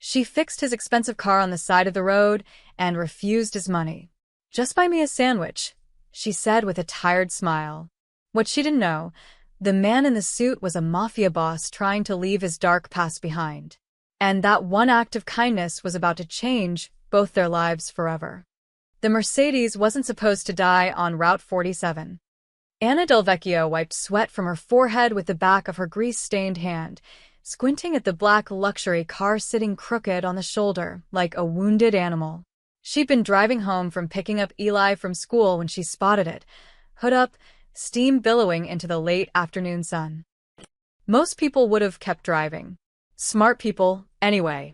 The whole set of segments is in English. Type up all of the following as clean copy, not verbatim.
She fixed his expensive car on the side of the road and refused his money. "Just buy me a sandwich," she said with a tired smile. What she didn't know, the man in the suit was a mafia boss trying to leave his dark past behind. And that one act of kindness was about to change both their lives forever. The Mercedes wasn't supposed to die on Route 47. Anna Delvecchio wiped sweat from her forehead with the back of her grease-stained hand, squinting at the black luxury car sitting crooked on the shoulder like a wounded animal. She'd been driving home from picking up Eli from school when she spotted it, hood up, steam billowing into the late afternoon sun. Most people would have kept driving. Smart people, anyway.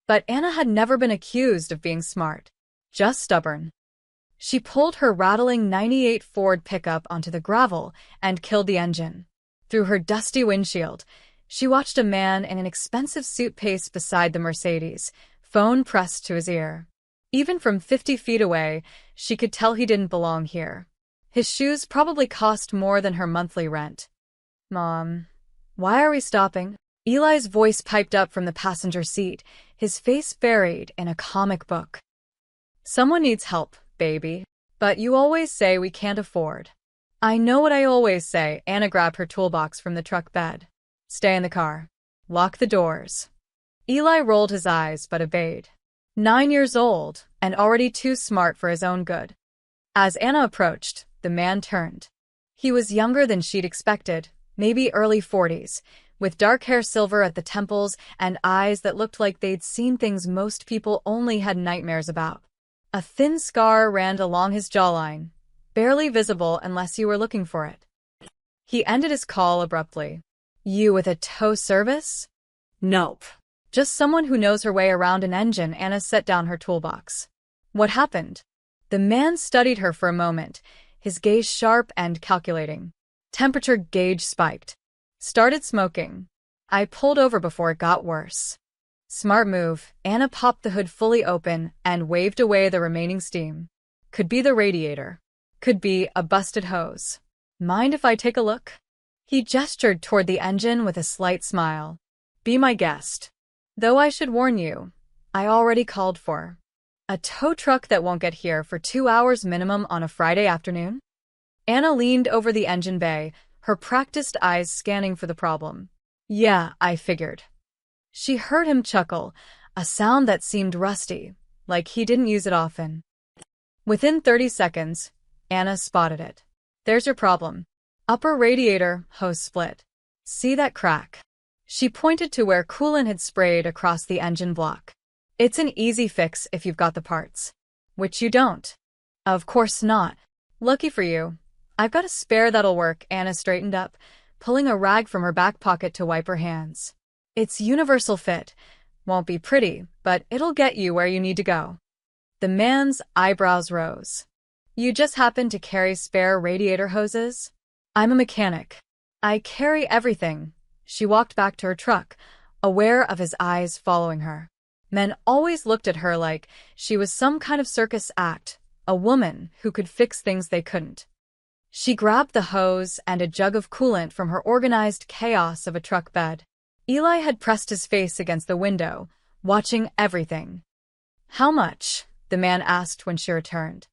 But Anna had never been accused of being smart, just stubborn. She pulled her rattling '98 Ford pickup onto the gravel and killed the engine. Through her dusty windshield, she watched a man in an expensive suit pace beside the Mercedes, phone pressed to his ear. Even from 50 feet away, she could tell he didn't belong here. His shoes probably cost more than her monthly rent. "Mom, why are we stopping?" Eli's voice piped up from the passenger seat, his face buried in a comic book. "Someone needs help, baby. But you always say we can't afford." "I know what I always say." Anna grabbed her toolbox from the truck bed. "Stay in the car. Lock the doors." Eli rolled his eyes but obeyed. 9 years old, and already too smart for his own good. As Anna approached, the man turned. He was younger than she'd expected, maybe early 40s, with dark hair silver at the temples and eyes that looked like they'd seen things most people only had nightmares about. A thin scar ran along his jawline, barely visible unless you were looking for it. He ended his call abruptly. "You with a tow service?" "Nope. Just someone who knows her way around an engine." Anna set down her toolbox. "What happened?" The man studied her for a moment, his gaze sharp and calculating. Temperature gauge spiked. "Started smoking. I pulled over before it got worse." "Smart move." Anna popped the hood fully open and waved away the remaining steam. "Could be the radiator. Could be a busted hose. Mind if I take a look?" He gestured toward the engine with a slight smile. "Be my guest. Though I should warn you, I already called for a tow truck that won't get here for 2 hours minimum on a Friday afternoon." Anna leaned over the engine bay, her practiced eyes scanning for the problem. "Yeah, I figured." She heard him chuckle, a sound that seemed rusty, like he didn't use it often. Within 30 seconds, Anna spotted it. "There's your problem. Upper radiator hose split. See that crack?" She pointed to where coolant had sprayed across the engine block. "It's an easy fix if you've got the parts." "Which you don't." "Of course not." "Lucky for you. I've got a spare that'll work." Anna straightened up, pulling a rag from her back pocket to wipe her hands. "It's universal fit. Won't be pretty, but it'll get you where you need to go." The man's eyebrows rose. "You just happen to carry spare radiator hoses?" "I'm a mechanic. I carry everything." She walked back to her truck, aware of his eyes following her. Men always looked at her like she was some kind of circus act, a woman who could fix things they couldn't. She grabbed the hose and a jug of coolant from her organized chaos of a truck bed. Eli had pressed his face against the window, watching everything. "How much?" the man asked when she returned.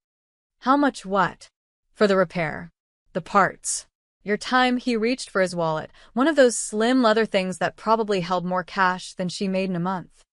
"How much what?" "For the repair. The parts. Your time." He reached for his wallet, one of those slim leather things that probably held more cash than she made in a month.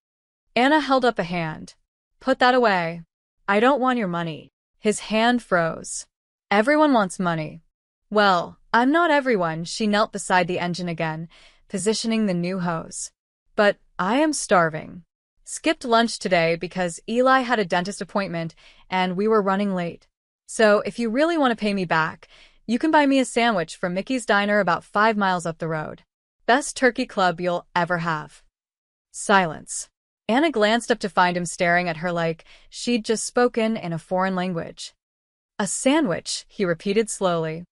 Anna held up a hand. "Put that away. I don't want your money." His hand froze. "Everyone wants money." "Well, I'm not everyone." She knelt beside the engine again, positioning the new hose. "But I am starving. Skipped lunch today because Eli had a dentist appointment and we were running late. So if you really want to pay me back, you can buy me a sandwich from Mickey's Diner about 5 miles up the road. Best turkey club you'll ever have." Silence. Anna glanced up to find him staring at her like she'd just spoken in a foreign language. "A sandwich," he repeated slowly.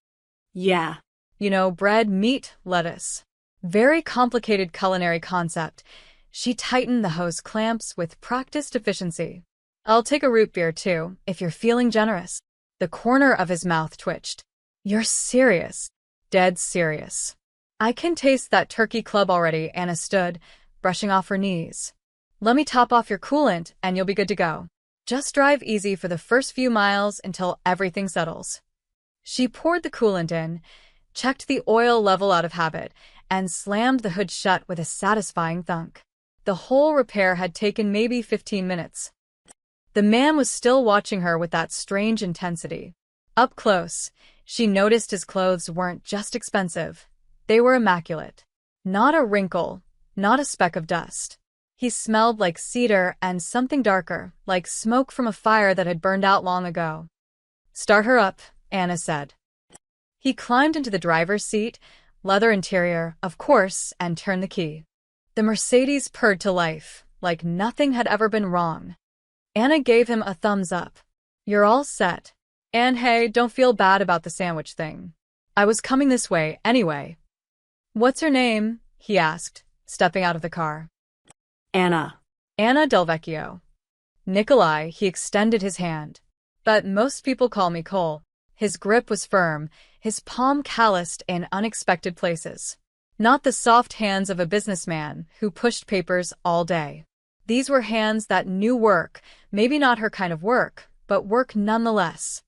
"Yeah. You know, bread, meat, lettuce." Very complicated culinary concept. She tightened the hose clamps with practiced efficiency. "I'll take a root beer too, if you're feeling generous." The corner of his mouth twitched. "You're serious?" "Dead serious. I can taste that turkey club already." Anna stood, brushing off her knees. Let me top off your coolant and you'll be good to go. Just drive easy for the first few miles until everything settles. She poured the coolant in, checked the oil level out of habit, and slammed the hood shut with a satisfying thunk. The whole repair had taken maybe 15 minutes. The man was still watching her with that strange intensity. Up close, she noticed his clothes weren't just expensive. They were immaculate. Not a wrinkle, not a speck of dust. He smelled like cedar and something darker, like smoke from a fire that had burned out long ago. "Start her up," Anna said. He climbed into the driver's seat, leather interior, of course, and turned the key. The Mercedes purred to life, like nothing had ever been wrong. Anna gave him a thumbs up. "You're all set. And hey, don't feel bad about the sandwich thing. I was coming this way anyway." "What's her name?" he asked, stepping out of the car. Anna. "Anna Delvecchio." "Nikolai," he extended his hand. "But most people call me Cole." His grip was firm, his palm calloused in unexpected places. Not the soft hands of a businessman who pushed papers all day. These were hands that knew work, maybe not her kind of work, but work nonetheless.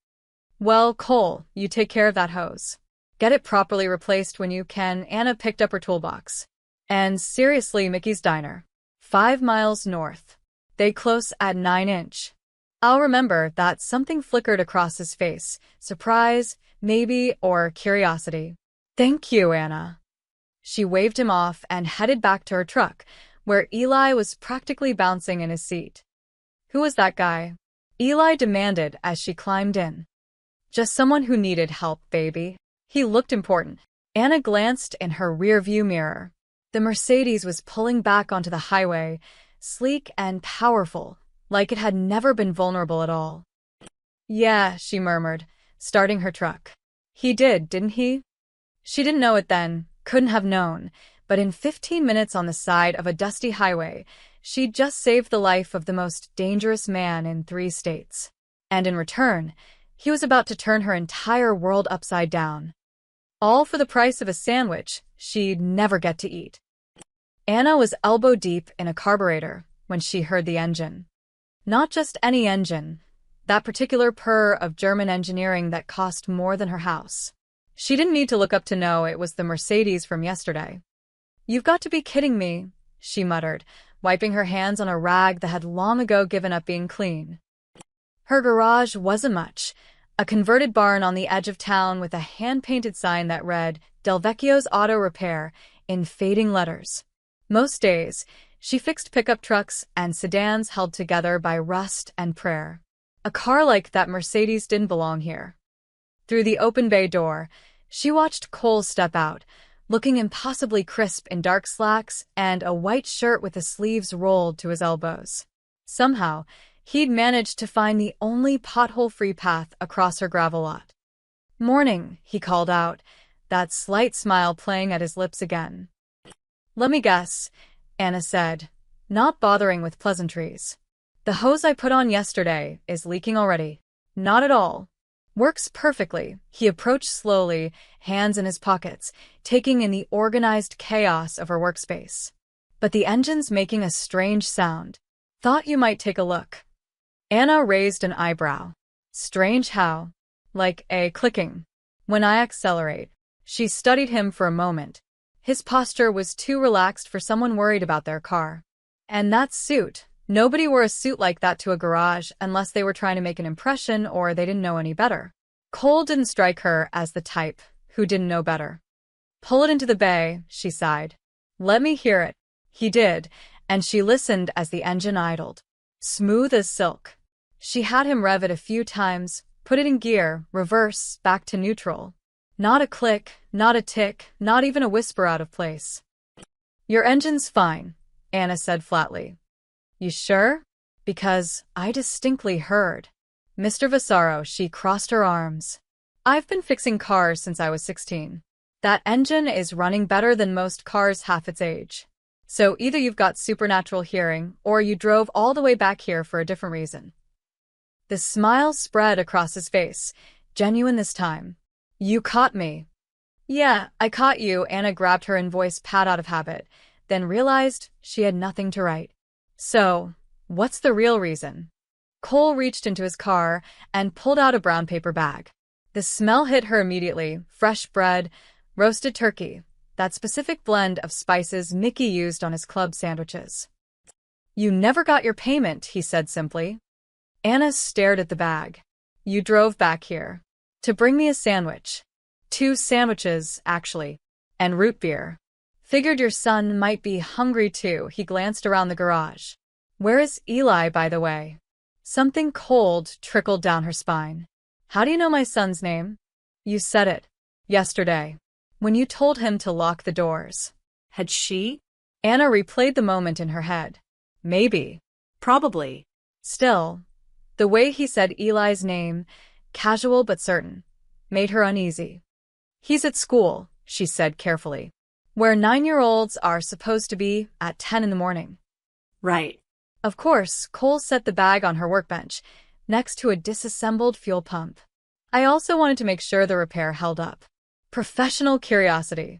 "Well, Cole, you take care of that hose. Get it properly replaced when you can." Anna picked up her toolbox. "And seriously, Mickey's Diner. 5 miles north. They close at 9-inch. I'll remember." That something flickered across his face. Surprise, maybe, or curiosity. "Thank you, Anna." She waved him off and headed back to her truck, where Eli was practically bouncing in his seat. "Who was that guy?" Eli demanded as she climbed in. "Just someone who needed help, baby." He looked important. Anna glanced in her rearview mirror. The Mercedes was pulling back onto the highway, sleek and powerful, like it had never been vulnerable at all. "Yeah," she murmured, starting her truck. "He did, didn't he?" She didn't know it then, couldn't have known, but in 15 minutes on the side of a dusty highway, she'd just saved the life of the most dangerous man in 3 states. And in return, he was about to turn her entire world upside down. All for the price of a sandwich she'd never get to eat. Anna was elbow deep in a carburetor when she heard the engine. Not just any engine, that particular purr of German engineering that cost more than her house. She didn't need to look up to know it was the Mercedes from yesterday. "You've got to be kidding me," she muttered, wiping her hands on a rag that had long ago given up being clean. Her garage wasn't much, a converted barn on the edge of town with a hand-painted sign that read, "Delvecchio's Auto Repair," in fading letters. Most days, she fixed pickup trucks and sedans held together by rust and prayer. A car like that Mercedes didn't belong here. Through the open bay door, she watched Cole step out, looking impossibly crisp in dark slacks and a white shirt with the sleeves rolled to his elbows. Somehow, he'd managed to find the only pothole-free path across her gravel lot. "Morning," he called out, that slight smile playing at his lips again. "Let me guess," Anna said, not bothering with pleasantries. "The hose I put on yesterday is leaking already." "Not at all. Works perfectly." He approached slowly, hands in his pockets, taking in the organized chaos of her workspace. "But the engine's making a strange sound. Thought you might take a look." Anna raised an eyebrow. "Strange how?" "Like a clicking. When I accelerate." She studied him for a moment. His posture was too relaxed for someone worried about their car. And that suit. Nobody wore a suit like that to a garage unless they were trying to make an impression or they didn't know any better. Cole didn't strike her as the type who didn't know better. "Pull it into the bay," she sighed. "Let me hear it." He did, and she listened as the engine idled. Smooth as silk. She had him rev it a few times, put it in gear, reverse, back to neutral. Not a click, not a tick, not even a whisper out of place. "Your engine's fine," Anna said flatly. "You sure? Because I distinctly heard." "Mr. Vasaro," she crossed her arms. "I've been fixing cars since I was 16. That engine is running better than most cars half its age. So either you've got supernatural hearing, or you drove all the way back here for a different reason." The smile spread across his face, genuine this time. "You caught me." "Yeah, I caught you," Anna grabbed her invoice pad out of habit, then realized she had nothing to write. So, what's the real reason? Cole reached into his car and pulled out a brown paper bag. The smell hit her immediately. Fresh bread, roasted turkey, that specific blend of spices Mickey used on his club sandwiches. You never got your payment, he said simply. Anna stared at the bag. You drove back here to bring me a sandwich. 2 sandwiches, actually, and root beer. Figured your son might be hungry too. He glanced around the garage. Where is Eli, by the way? Something cold trickled down her spine. How do you know my son's name? You said it. Yesterday. When you told him to lock the doors. Had she? Anna replayed the moment in her head. Maybe. Probably. Still, the way he said Eli's name, casual but certain, made her uneasy. He's at school, she said carefully, where 9-year-olds are supposed to be at 10 in the morning. Right. Of course, Cole set the bag on her workbench, next to a disassembled fuel pump. I also wanted to make sure the repair held up. Professional curiosity.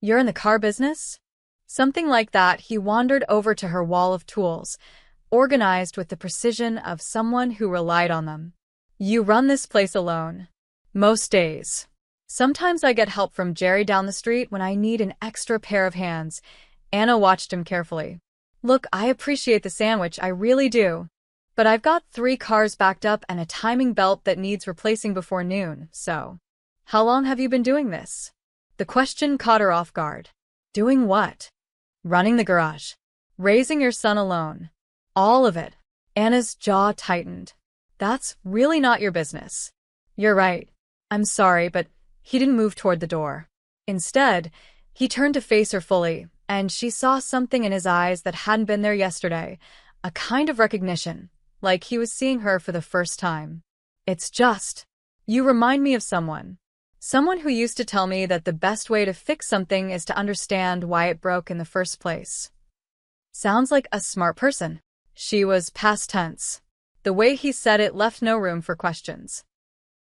You're in the car business? Something like that. He wandered over to her wall of tools, organized with the precision of someone who relied on them. You run this place alone. Most days. Sometimes I get help from Jerry down the street when I need an extra pair of hands. Anna watched him carefully. Look, I appreciate the sandwich, I really do. But I've got 3 cars backed up and a timing belt that needs replacing before noon, so. How long have you been doing this? The question caught her off guard. Doing what? Running the garage. Raising your son alone. All of it. Anna's jaw tightened. That's really not your business. You're right. I'm sorry, but he didn't move toward the door. Instead, he turned to face her fully, and she saw something in his eyes that hadn't been there yesterday, a kind of recognition, like he was seeing her for the first time. It's just, you remind me of someone. Someone who used to tell me that the best way to fix something is to understand why it broke in the first place. Sounds like a smart person. She was past tense. The way he said it left no room for questions.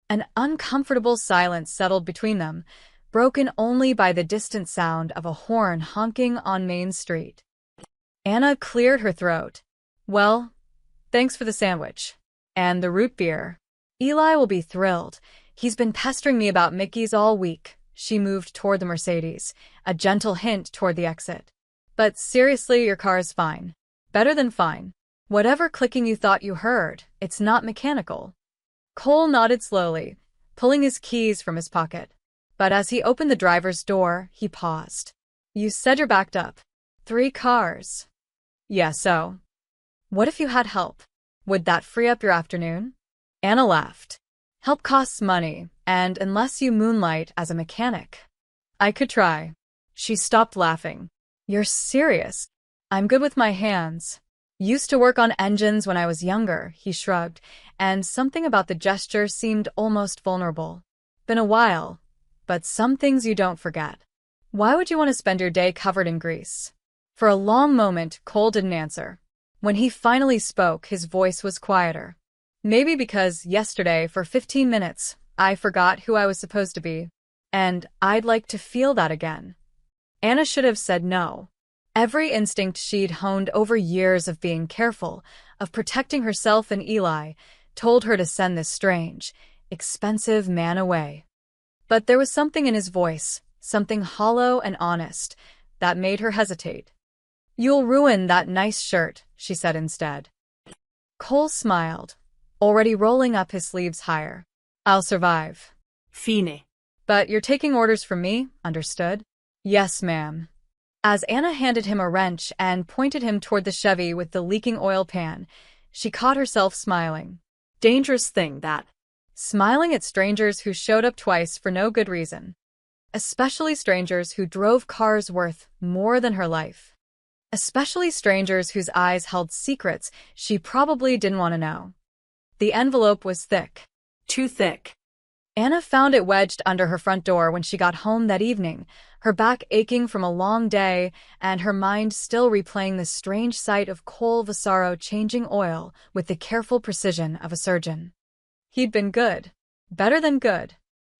An uncomfortable silence settled between them, broken only by the distant sound of a horn honking on Main Street. Anna cleared her throat. Well, thanks for the sandwich. And the root beer. Eli will be thrilled. He's been pestering me about Mickey's all week. She moved toward the Mercedes, a gentle hint toward the exit. But seriously, your car is fine. Better than fine. Whatever clicking you thought you heard, it's not mechanical. Cole nodded slowly, pulling his keys from his pocket. But as he opened the driver's door, he paused. You said you're backed up. 3 cars. Yeah, so. What if you had help? Would that free up your afternoon? Anna laughed. Help costs money, and unless you moonlight as a mechanic. I could try. She stopped laughing. You're serious? I'm good with my hands. Used to work on engines when I was younger, he shrugged, and something about the gesture seemed almost vulnerable. Been a while, but some things you don't forget. Why would you want to spend your day covered in grease? For a long moment, Cole didn't answer. When he finally spoke, his voice was quieter. Maybe because yesterday, for 15 minutes, I forgot who I was supposed to be. And I'd like to feel that again. Anna should have said no. Every instinct she'd honed over years of being careful, of protecting herself and Eli, told her to send this strange, expensive man away. But there was something in his voice, something hollow and honest, that made her hesitate. You'll ruin that nice shirt, she said instead. Cole smiled, already rolling up his sleeves higher. I'll survive. Fine. But you're taking orders from me, understood? Yes, ma'am. As Anna handed him a wrench and pointed him toward the Chevy with the leaking oil pan, she caught herself smiling. Dangerous thing, that. Smiling at strangers who showed up twice for no good reason. Especially strangers who drove cars worth more than her life. Especially strangers whose eyes held secrets she probably didn't want to know. The envelope was thick. Too thick. Anna found it wedged under her front door when she got home that evening, her back aching from a long day and her mind still replaying the strange sight of Cole Vasaro changing oil with the careful precision of a surgeon. He'd been good. Better than good.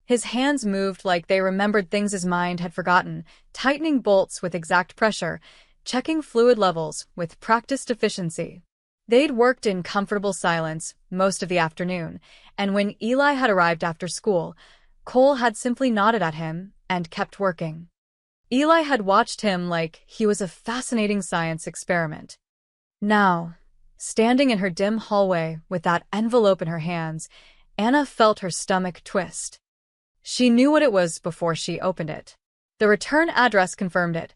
His hands moved like they remembered things his mind had forgotten, tightening bolts with exact pressure, checking fluid levels with practiced efficiency. They'd worked in comfortable silence most of the afternoon, and when Eli had arrived after school, Cole had simply nodded at him and kept working. Eli had watched him like he was a fascinating science experiment. Now, standing in her dim hallway with that envelope in her hands, Anna felt her stomach twist. She knew what it was before she opened it. The return address confirmed it.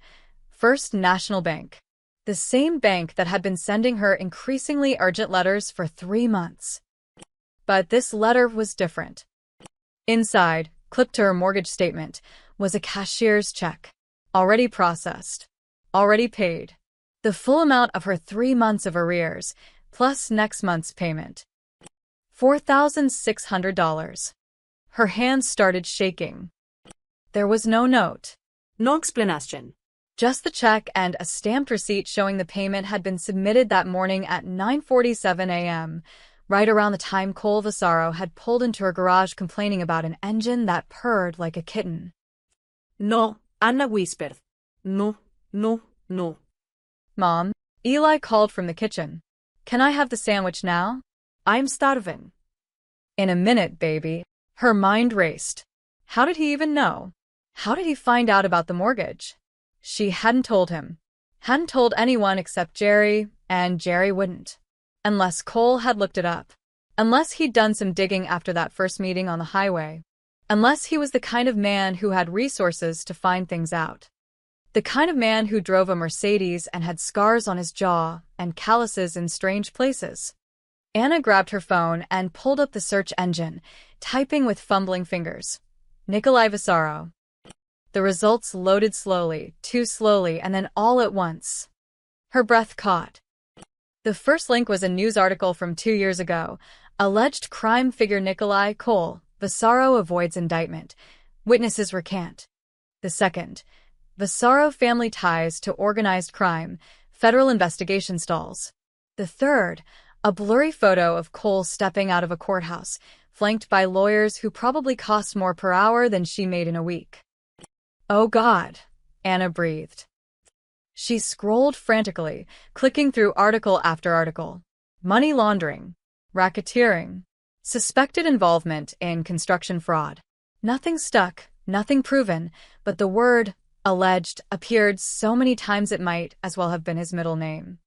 First National Bank. The same bank that had been sending her increasingly urgent letters for 3 months. But this letter was different. Inside, clipped to her mortgage statement, was a cashier's check. Already processed. Already paid. The full amount of her 3 months of arrears, plus next month's payment. $4,600. Her hands started shaking. There was no note. No explanation. Just the check and a stamped receipt showing the payment had been submitted that morning at 9:47 a.m., right around the time Cole Vasaro had pulled into her garage complaining about an engine that purred like a kitten. No, Anna whispered. No, no, no. Mom, Eli called from the kitchen. Can I have the sandwich now? I'm starving. In a minute, baby. Her mind raced. How did he even know? How did he find out about the mortgage? She hadn't told him. Hadn't told anyone except Jerry, and Jerry wouldn't. Unless Cole had looked it up. Unless he'd done some digging after that first meeting on the highway. Unless he was the kind of man who had resources to find things out. The kind of man who drove a Mercedes and had scars on his jaw and calluses in strange places. Anna grabbed her phone and pulled up the search engine, typing with fumbling fingers. Nikolai Vasaro. The results loaded slowly, too slowly, and then all at once. Her breath caught. The first link was a news article from 2 years ago. Alleged crime figure Nikolai Cole Vasaro avoids indictment. Witnesses recant. The second, Vasaro family ties to organized crime. Federal investigation stalls. The third, a blurry photo of Cole stepping out of a courthouse, flanked by lawyers who probably cost more per hour than she made in a week. Oh God, Anna breathed. She scrolled frantically, clicking through article after article. Money laundering, racketeering, suspected involvement in construction fraud. Nothing stuck, nothing proven, but the word alleged appeared so many times it might as well have been his middle name.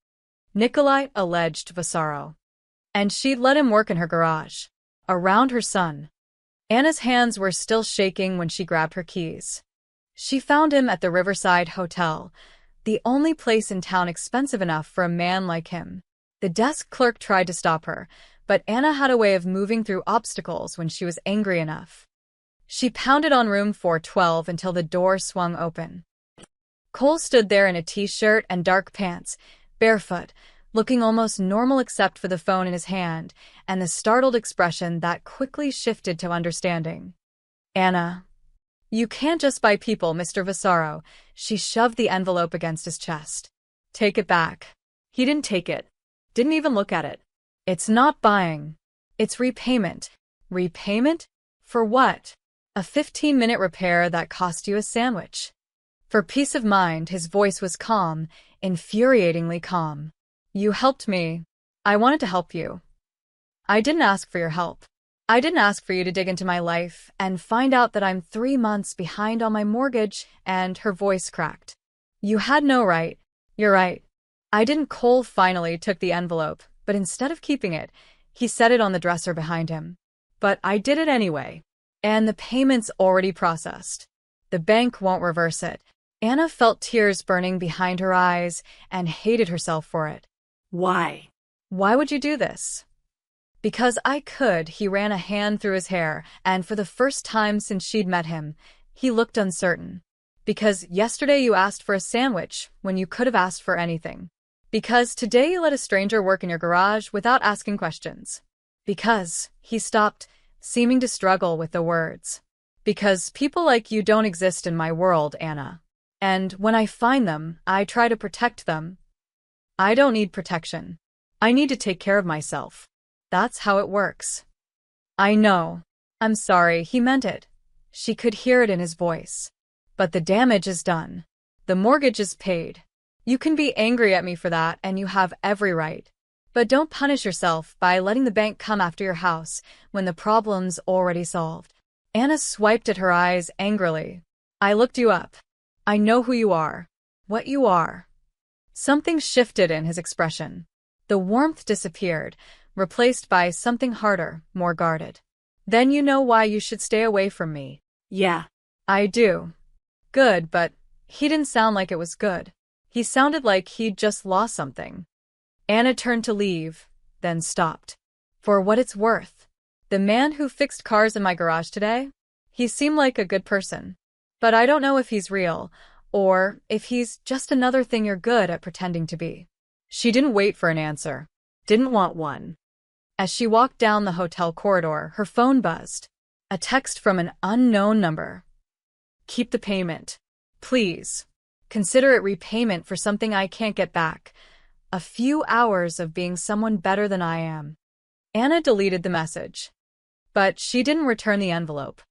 Nikolai alleged Vasaro. And she'd let him work in her garage, around her son. Anna's hands were still shaking when she grabbed her keys. She found him at the Riverside Hotel, the only place in town expensive enough for a man like him. The desk clerk tried to stop her, but Anna had a way of moving through obstacles when she was angry enough. She pounded on room 412 until the door swung open. Cole stood there in a t-shirt and dark pants, barefoot, looking almost normal except for the phone in his hand and the startled expression that quickly shifted to understanding. Anna. You can't just buy people, Mr. Vasaro. She shoved the envelope against his chest. Take it back. He didn't take it. Didn't even look at it. It's not buying. It's repayment. Repayment? For what? A 15-minute repair that cost you a sandwich. For peace of mind, his voice was calm, infuriatingly calm. You helped me. I wanted to help you. I didn't ask for your help. I didn't ask for you to dig into my life and find out that I'm 3 months behind on my mortgage, and her voice cracked. You had no right. You're right. I didn't. Cole finally took the envelope, but instead of keeping it, he set it on the dresser behind him. But I did it anyway. And the payment's already processed. The bank won't reverse it. Anna felt tears burning behind her eyes and hated herself for it. Why? Why would you do this? Because I could. He ran a hand through his hair, and for the first time since she'd met him, he looked uncertain. Because yesterday you asked for a sandwich when you could have asked for anything. Because today you let a stranger work in your garage without asking questions. Because, he stopped, seeming to struggle with the words. Because people like you don't exist in my world, Anna. And when I find them, I try to protect them. I don't need protection. I need to take care of myself. That's how it works. I know. I'm sorry, he meant it. She could hear it in his voice. But the damage is done. The mortgage is paid. You can be angry at me for that, and you have every right. But don't punish yourself by letting the bank come after your house when the problem's already solved. Anna swiped at her eyes angrily. I looked you up. I know who you are. What you are. Something shifted in his expression. The warmth disappeared, replaced by something harder, more guarded. Then you know why you should stay away from me. Yeah. I do. Good, but he didn't sound like it was good. He sounded like he'd just lost something. Anna turned to leave, then stopped. For what it's worth. The man who fixed cars in my garage today? He seemed like a good person. But I don't know if he's real, or if he's just another thing you're good at pretending to be. She didn't wait for an answer. Didn't want one. As she walked down the hotel corridor, her phone buzzed. A text from an unknown number. Keep the payment. Please. Consider it repayment for something I can't get back. A few hours of being someone better than I am. Anna deleted the message. But she didn't return the envelope.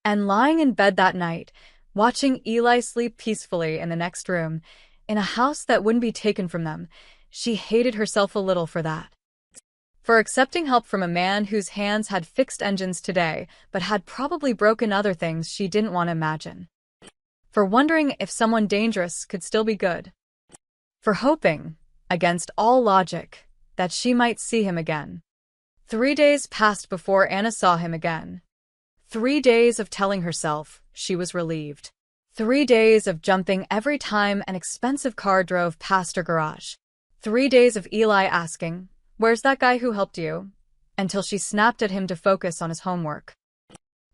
And lying in bed that night, watching Eli sleep peacefully in the next room, in a house that wouldn't be taken from them, she hated herself a little for that. For accepting help from a man whose hands had fixed engines today, but had probably broken other things she didn't want to imagine. For wondering if someone dangerous could still be good. For hoping, against all logic, that she might see him again. 3 days passed before Anna saw him again. 3 days of telling herself she was relieved. 3 days of jumping every time an expensive car drove past her garage. 3 days of Eli asking, "Where's that guy who helped you?" until she snapped at him to focus on his homework.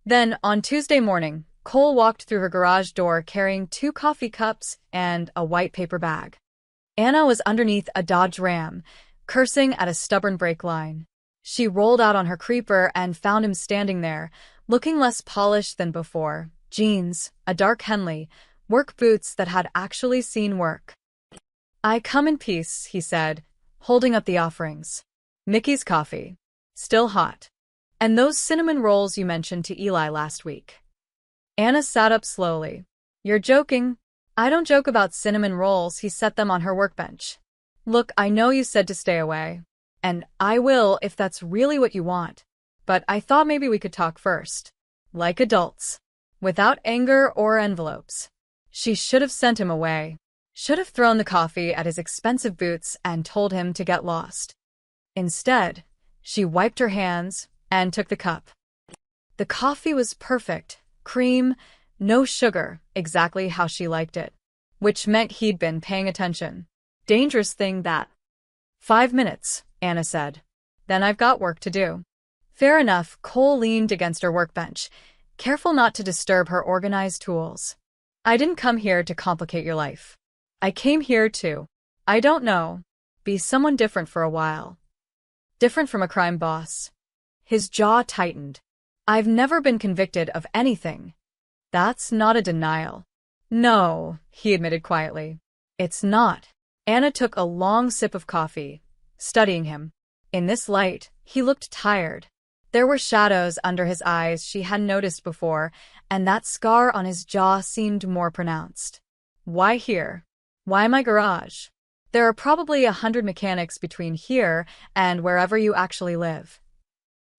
Then, on Tuesday morning, Cole walked through her garage door carrying 2 coffee cups and a white paper bag. Anna was underneath a Dodge Ram, cursing at a stubborn brake line. She rolled out on her creeper and found him standing there, looking less polished than before. Jeans, a dark Henley, work boots that had actually seen work. "I come in peace," he said, holding up the offerings. "Mickey's coffee. Still hot. And those cinnamon rolls you mentioned to Eli last week." Anna sat up slowly. "You're joking." "I don't joke about cinnamon rolls." He set them on her workbench. "Look, I know you said to stay away. And I will if that's really what you want. But I thought maybe we could talk first. Like adults. Without anger or envelopes." She should have sent him away. Should have thrown the coffee at his expensive boots and told him to get lost. Instead, she wiped her hands and took the cup. The coffee was perfect. Cream, no sugar, exactly how she liked it. Which meant he'd been paying attention. Dangerous thing that. 5 minutes, Anna said. Then I've got work to do. Fair enough. Cole leaned against her workbench, careful not to disturb her organized tools. I didn't come here to complicate your life. I came here to, I don't know, be someone different for a while. Different from a crime boss. His jaw tightened. I've never been convicted of anything. That's not a denial. No, he admitted quietly. It's not. Anna took a long sip of coffee, studying him. In this light, he looked tired. There were shadows under his eyes she hadn't noticed before, and that scar on his jaw seemed more pronounced. Why here? Why my garage? There are probably 100 mechanics between here and wherever you actually live.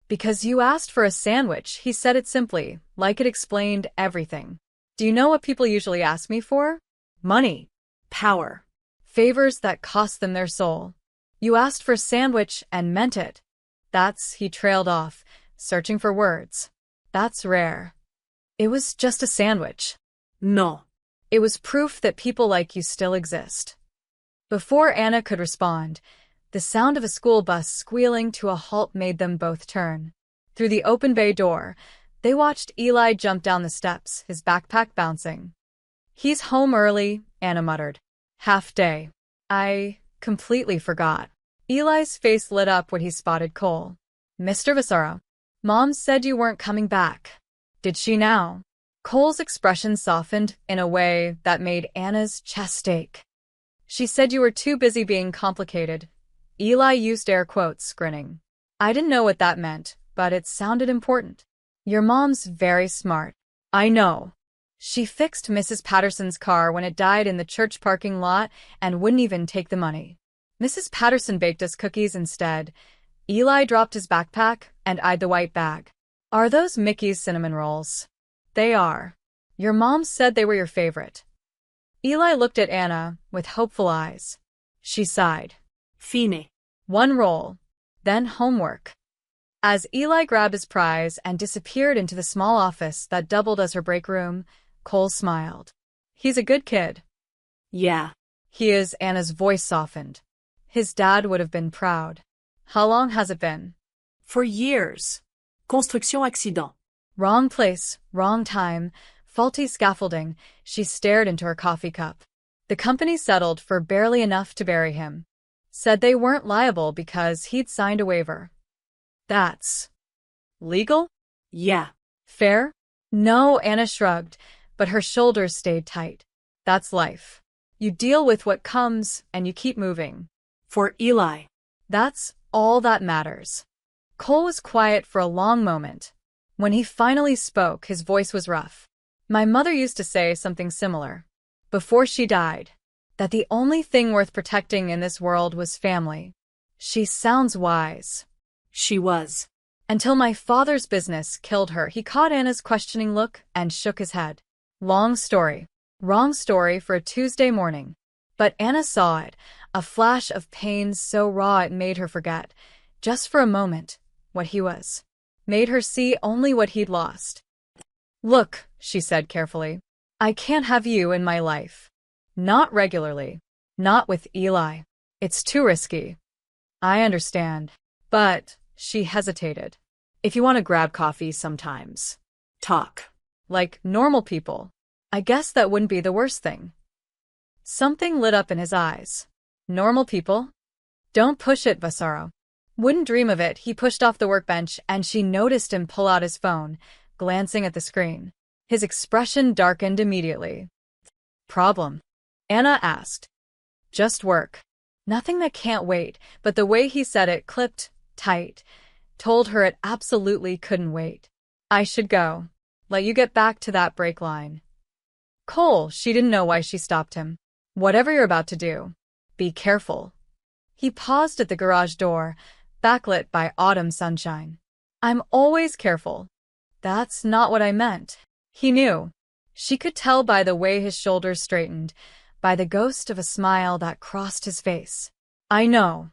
Because you asked for a sandwich, he said it simply, like it explained everything. Do you know what people usually ask me for? Money. Power. Favors that cost them their soul. You asked for a sandwich and meant it. He trailed off, searching for words. That's rare. It was just a sandwich. No. It was proof that people like you still exist. Before Anna could respond, the sound of a school bus squealing to a halt made them both turn. Through the open bay door, they watched Eli jump down the steps, his backpack bouncing. He's home early, Anna muttered. Half day. I completely forgot. Eli's face lit up when he spotted Cole. Mr. Vasara. Mom said you weren't coming back. Did she now? Cole's expression softened in a way that made Anna's chest ache. She said you were too busy being complicated. Eli used air quotes, grinning. I didn't know what that meant, but it sounded important. Your mom's very smart. I know. She fixed Mrs. Patterson's car when it died in the church parking lot and wouldn't even take the money. Mrs. Patterson baked us cookies instead. Eli dropped his backpack and eyed the white bag. Are those Mickey's cinnamon rolls? They are. Your mom said they were your favorite. Eli looked at Anna with hopeful eyes. She sighed. Fine. One roll, then homework. As Eli grabbed his prize and disappeared into the small office that doubled as her break room, Cole smiled. He's a good kid. Yeah. He is. Anna's voice softened. His dad would have been proud. How long has it been? For years. Construction accident. Wrong place, wrong time, faulty scaffolding. She stared into her coffee cup. The company settled for barely enough to bury him. Said they weren't liable because he'd signed a waiver. That's legal? Yeah. Fair? No, Anna shrugged, but her shoulders stayed tight. That's life. You deal with what comes and you keep moving. For Eli. That's all that matters. Cole was quiet for a long moment. When he finally spoke, his voice was rough. My mother used to say something similar. Before she died, that the only thing worth protecting in this world was family. She sounds wise. She was. Until my father's business killed her. He caught Anna's questioning look and shook his head. Long story. Wrong story for a Tuesday morning. But Anna saw it, a flash of pain so raw it made her forget, just for a moment, what he was. Made her see only what he'd lost. Look, she said carefully, I can't have you in my life. Not regularly. Not with Eli. It's too risky. I understand. But, she hesitated. If you want to grab coffee sometimes. Talk. Like normal people. I guess that wouldn't be the worst thing. Something lit up in his eyes. Normal people? Don't push it, Vasaro. Wouldn't dream of it. He pushed off the workbench and she noticed him pull out his phone, glancing at the screen. His expression darkened immediately. Problem? Anna asked. Just work. Nothing that can't wait, but the way he said it clipped tight, told her it absolutely couldn't wait. I should go. Let you get back to that break line. Cole, she didn't know why she stopped him. Whatever you're about to do, be careful. He paused at the garage door, backlit by autumn sunshine. I'm always careful. That's not what I meant. He knew. She could tell by the way his shoulders straightened, by the ghost of a smile that crossed his face. I know.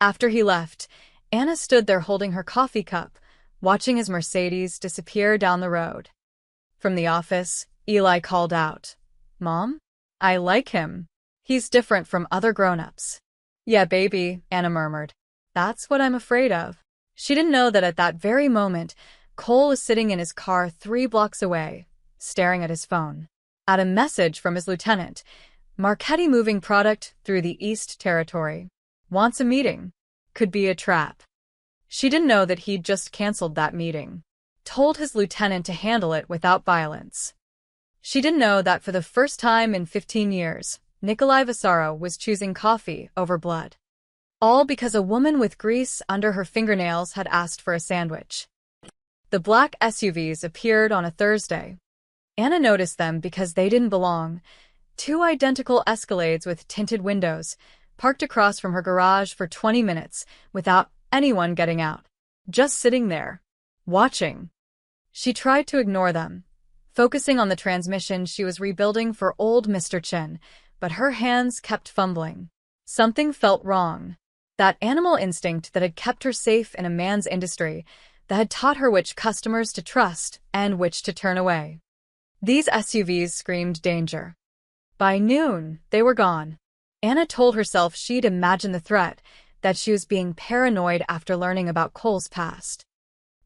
After he left, Anna stood there holding her coffee cup, watching his Mercedes disappear down the road. From the office, Eli called out, Mom? I like him. He's different from other grown-ups. Yeah, baby, Anna murmured. That's what I'm afraid of. She didn't know that at that very moment, Cole was sitting in his car 3 blocks away, staring at his phone. At a message from his lieutenant, Marchetti moving product through the East Territory. Wants a meeting. Could be a trap. She didn't know that he'd just canceled that meeting. Told his lieutenant to handle it without violence. She didn't know that for the first time in 15 years, Nikolai Vasaro was choosing coffee over blood. All because a woman with grease under her fingernails had asked for a sandwich. The black SUVs appeared on a Thursday. Anna noticed them because they didn't belong. 2 identical Escalades with tinted windows, parked across from her garage for 20 minutes without anyone getting out. Just sitting there. Watching. She tried to ignore them, focusing on the transmission she was rebuilding for old Mr. Chin, but her hands kept fumbling. Something felt wrong. That animal instinct that had kept her safe in a man's industry, that had taught her which customers to trust and which to turn away. These SUVs screamed danger. By noon, they were gone. Anna told herself she'd imagined the threat, that she was being paranoid after learning about Cole's past.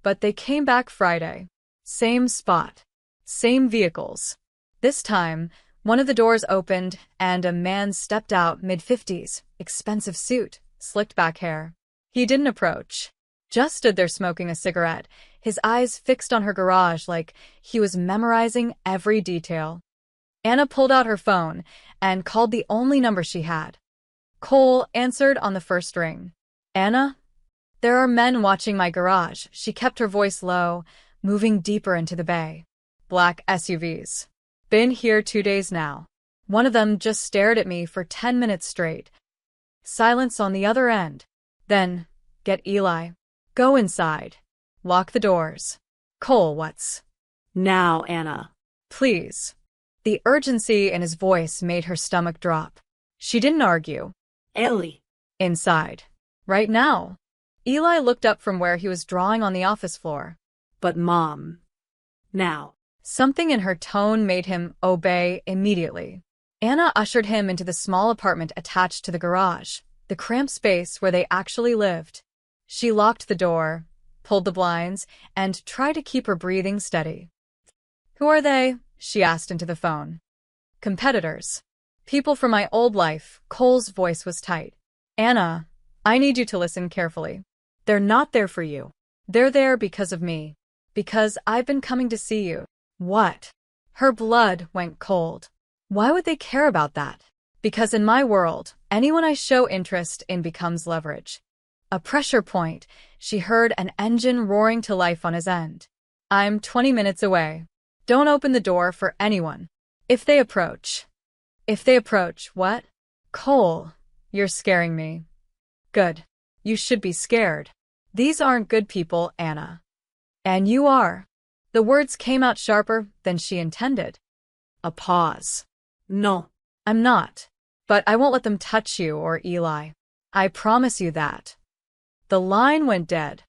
But they came back Friday. Same spot. Same vehicles. This time, one of the doors opened and a man stepped out mid-50s, expensive suit, slicked back hair. He didn't approach. Just stood there smoking a cigarette, his eyes fixed on her garage like he was memorizing every detail. Anna pulled out her phone and called the only number she had. Cole answered on the first ring. Anna? There are men watching my garage. She kept her voice low, moving deeper into the bay. Black SUVs. been here 2 days now. One of them just stared at me for 10 minutes straight. Silence on the other end. Then, get Eli. Go inside. Lock the doors. Cole, what's... Now, Anna. Please. The urgency in his voice made her stomach drop. She didn't argue. Ellie. Inside. Right now. Eli looked up from where he was drawing on the office floor. But Mom. Now. Something in her tone made him obey immediately. Anna ushered him into the small apartment attached to the garage, the cramped space where they actually lived. She locked the door, pulled the blinds, and tried to keep her breathing steady. Who are they? She asked into the phone. Competitors. People from my old life. Cole's voice was tight. Anna, I need you to listen carefully. They're not there for you. They're there because of me. Because I've been coming to see you. What? Her blood went cold. Why would they care about that? Because in my world, anyone I show interest in becomes leverage. A pressure point. She heard an engine roaring to life on his end. I'm 20 minutes away. Don't open the door for anyone. If they approach, what? Cole, you're scaring me. Good. You should be scared. These aren't good people, Anna. And you are. The words came out sharper than she intended. A pause. No. I'm not. But I won't let them touch you or Eli. I promise you that. The line went dead.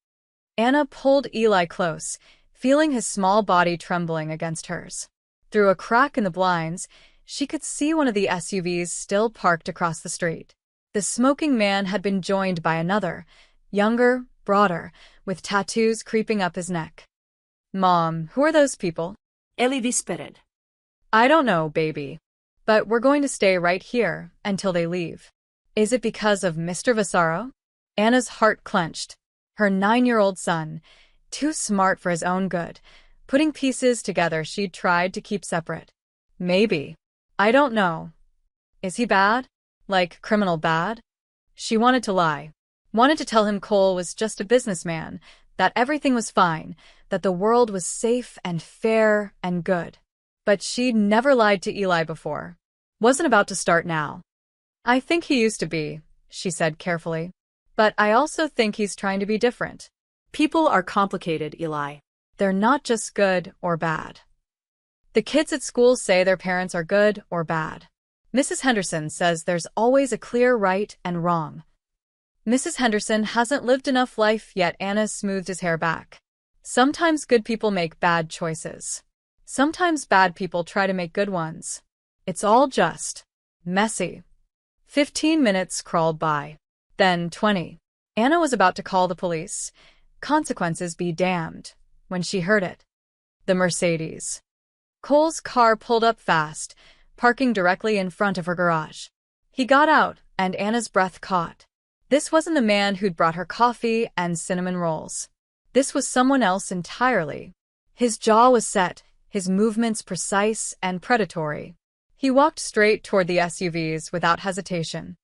Anna pulled Eli close, feeling his small body trembling against hers. Through a crack in the blinds, she could see one of the SUVs still parked across the street. The smoking man had been joined by another, younger, broader, with tattoos creeping up his neck. Mom, who are those people? Ellie whispered. I don't know, baby. But we're going to stay right here until they leave. Is it because of Mr. Vasaro? Anna's heart clenched. Her 9-year-old son, too smart for his own good, putting pieces together she'd tried to keep separate. Maybe. I don't know. Is he bad? Like criminal bad? She wanted to lie. Wanted to tell him Cole was just a businessman, that everything was fine, that the world was safe and fair and good. But she'd never lied to Eli before. Wasn't about to start now. I think he used to be, she said carefully. But I also think he's trying to be different. People are complicated, Eli. They're not just good or bad. The kids at school say their parents are good or bad. Mrs. Henderson says there's always a clear right and wrong. Mrs. Henderson hasn't lived enough life yet. Anna smoothed his hair back. Sometimes good people make bad choices. Sometimes bad people try to make good ones. It's all just messy. 15 minutes crawled by. Then 20. Anna was about to call the police. Consequences be damned. When she heard it. The Mercedes. Cole's car pulled up fast, parking directly in front of her garage. He got out, and Anna's breath caught. This wasn't the man who'd brought her coffee and cinnamon rolls. This was someone else entirely. His jaw was set, his movements precise and predatory. He walked straight toward the SUVs without hesitation.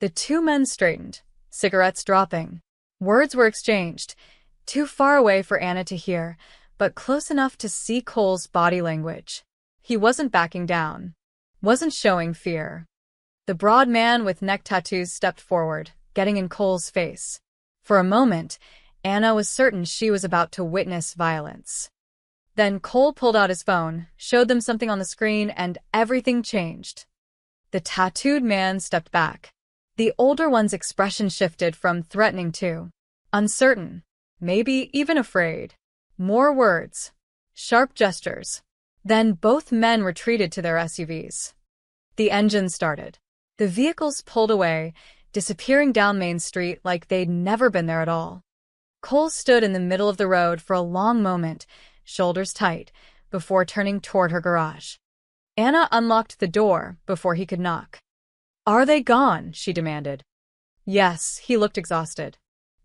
The two men straightened, cigarettes dropping. Words were exchanged, too far away for Anna to hear, but close enough to see Cole's body language. He wasn't backing down. Wasn't showing fear. The broad man with neck tattoos stepped forward, getting in Cole's face. For a moment, Anna was certain she was about to witness violence. Then Cole pulled out his phone, showed them something on the screen, and everything changed. The tattooed man stepped back. The older one's expression shifted from threatening to uncertain, maybe even afraid. More words. Sharp gestures. Then both men retreated to their SUVs. The engine started. The vehicles pulled away, disappearing down Main Street like they'd never been there at all. Cole stood in the middle of the road for a long moment, shoulders tight, before turning toward her garage. Anna unlocked the door before he could knock. Are they gone? She demanded. Yes, he looked exhausted.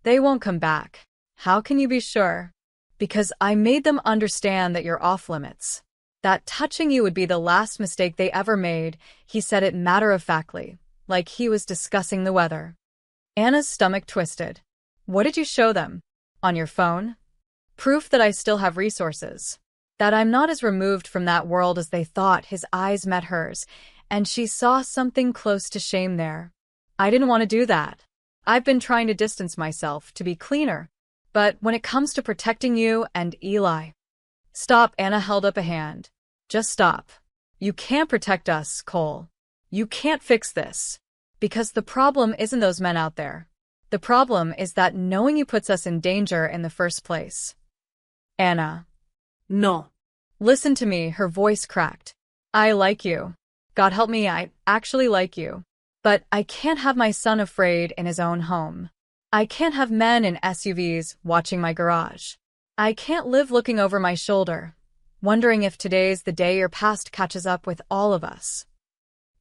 They won't come back. How can you be sure? Because I made them understand that you're off limits. That touching you would be the last mistake they ever made, he said it matter-of-factly, like he was discussing the weather. Anna's stomach twisted. What did you show them? On your phone? Proof that I still have resources. That I'm not as removed from that world as they thought. His eyes met hers, and she saw something close to shame there. I didn't want to do that. I've been trying to distance myself, to be cleaner. But when it comes to protecting you and Eli... Stop, Anna held up a hand. Just stop. You can't protect us, Cole. You can't fix this. Because the problem isn't those men out there. The problem is that knowing you puts us in danger in the first place. Anna. No. Listen to me, her voice cracked. I like you. God help me, I actually like you. But I can't have my son afraid in his own home. I can't have men in SUVs watching my garage. I can't live looking over my shoulder, wondering if today's the day your past catches up with all of us.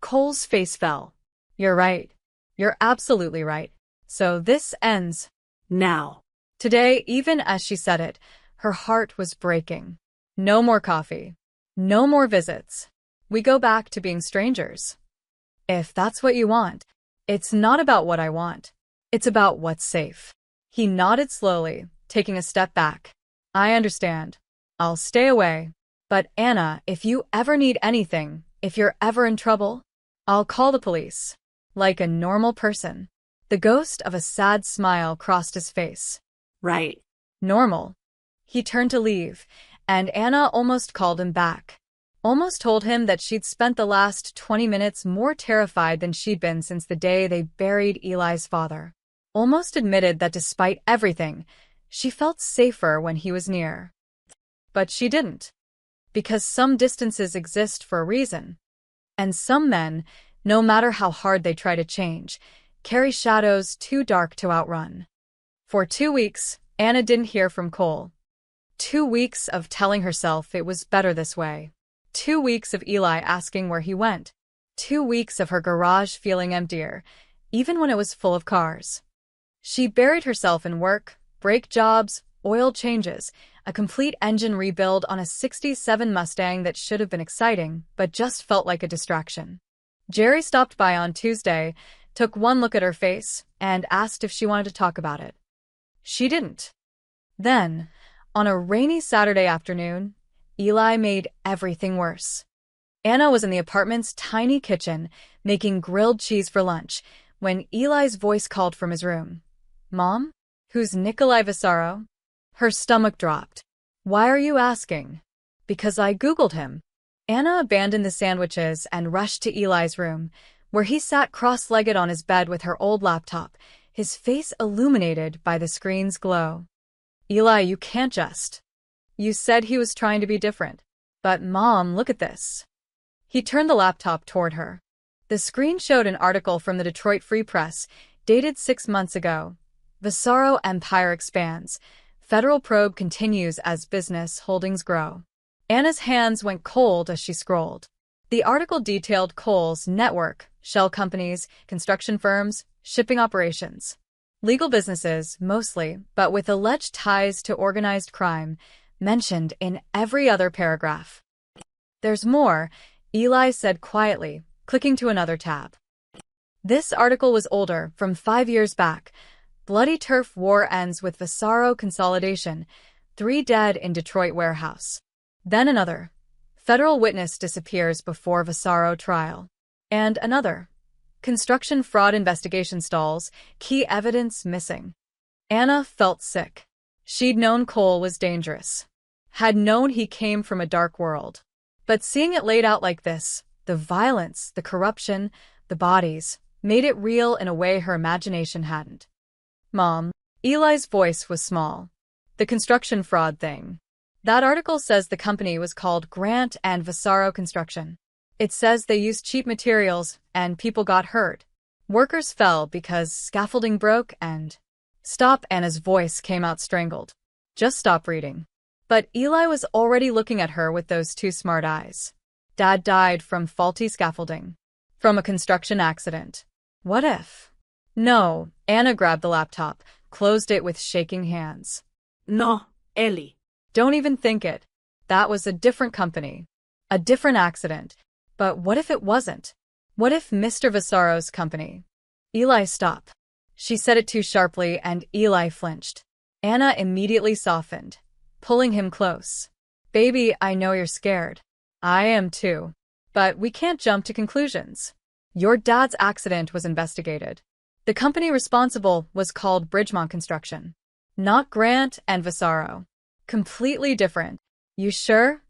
Cole's face fell. You're right. You're absolutely right. So this ends. Now. Today, even as she said it, her heart was breaking. No more coffee. No more visits. We go back to being strangers. If that's what you want, it's not about what I want. It's about what's safe. He nodded slowly, taking a step back. I understand. I'll stay away. But Anna, if you ever need anything, if you're ever in trouble, I'll call the police. Like a normal person. The ghost of a sad smile crossed his face. Right. Normal. He turned to leave, and Anna almost called him back. Almost told him that she'd spent the last 20 minutes more terrified than she'd been since the day they buried Eli's father. Almost admitted that despite everything, she felt safer when he was near. But she didn't. Because some distances exist for a reason. And some men, no matter how hard they try to change, carry shadows too dark to outrun. For 2 weeks, Anna didn't hear from Cole. 2 weeks of telling herself it was better this way. 2 weeks of Eli asking where he went. 2 weeks of her garage feeling emptier, even when it was full of cars. She buried herself in work, brake jobs, oil changes, a complete engine rebuild on a '67 Mustang that should have been exciting, but just felt like a distraction. Jerry stopped by on Tuesday, took one look at her face, and asked if she wanted to talk about it. She didn't. Then, on a rainy Saturday afternoon, Eli made everything worse. Anna was in the apartment's tiny kitchen, making grilled cheese for lunch, when Eli's voice called from his room. Mom? Who's Nikolai Vasaro? Her stomach dropped. Why are you asking? Because I Googled him. Anna abandoned the sandwiches and rushed to Eli's room, where he sat cross-legged on his bed with her old laptop, his face illuminated by the screen's glow. Eli, you can't just... You said he was trying to be different. But Mom, look at this. He turned the laptop toward her. The screen showed an article from the Detroit Free Press, dated 6 months ago. Vasaro empire expands. Federal probe continues as business holdings grow. Anna's hands went cold as she scrolled. The article detailed Cole's network, shell companies, construction firms, shipping operations. Legal businesses, mostly, but with alleged ties to organized crime, mentioned in every other paragraph. There's more, Eli said quietly, clicking to another tab. This article was older, from 5 years back. Bloody turf war ends with Vasaro consolidation. 3 dead in Detroit warehouse. Then another. Federal witness disappears before Vasaro trial. And another. Construction fraud investigation stalls. Key evidence missing. Anna felt sick. She'd known Cole was dangerous. Had known he came from a dark world. But seeing it laid out like this, the violence, the corruption, the bodies, made it real in a way her imagination hadn't. Mom. Eli's voice was small. The construction fraud thing. That article says the company was called Grant and Vasaro Construction. It says they used cheap materials and people got hurt. Workers fell because scaffolding broke and... Stop, Anna's voice came out strangled. Just stop reading. But Eli was already looking at her with those 2 smart eyes. Dad died from faulty scaffolding. From a construction accident. What if? No, Anna grabbed the laptop, closed it with shaking hands. No, Ellie. Don't even think it. That was a different company. A different accident. But what if it wasn't? What if Mr. Vasaro's company? Eli, stop. She said it too sharply and Eli flinched. Anna immediately softened, pulling him close. Baby, I know you're scared. I am too. But we can't jump to conclusions. Your dad's accident was investigated. The company responsible was called Bridgemont Construction. Not Grant and Vasaro. Completely different. You sure?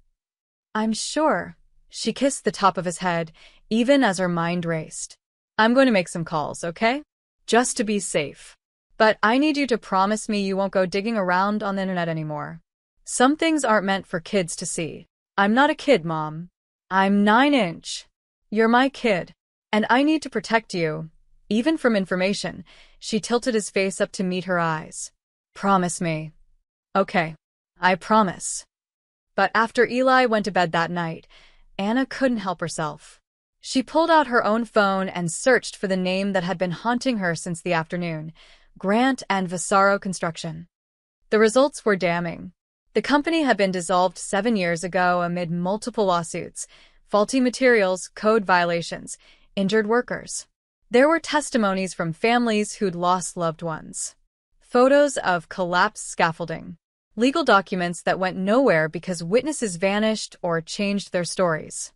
I'm sure. She kissed the top of his head, even as her mind raced. I'm going to make some calls, okay? Just to be safe. But I need you to promise me you won't go digging around on the internet anymore. Some things aren't meant for kids to see. I'm not a kid, Mom. I'm 9-inch. You're my kid. And I need to protect you, even from information. She tilted his face up to meet her eyes. Promise me. Okay, I promise. But after Eli went to bed that night, Anna couldn't help herself. She pulled out her own phone and searched for the name that had been haunting her since the afternoon, Grant and Vasaro Construction. The results were damning. The company had been dissolved 7 years ago amid multiple lawsuits, faulty materials, code violations, injured workers. There were testimonies from families who'd lost loved ones. Photos of collapsed scaffolding. Legal documents that went nowhere because witnesses vanished or changed their stories.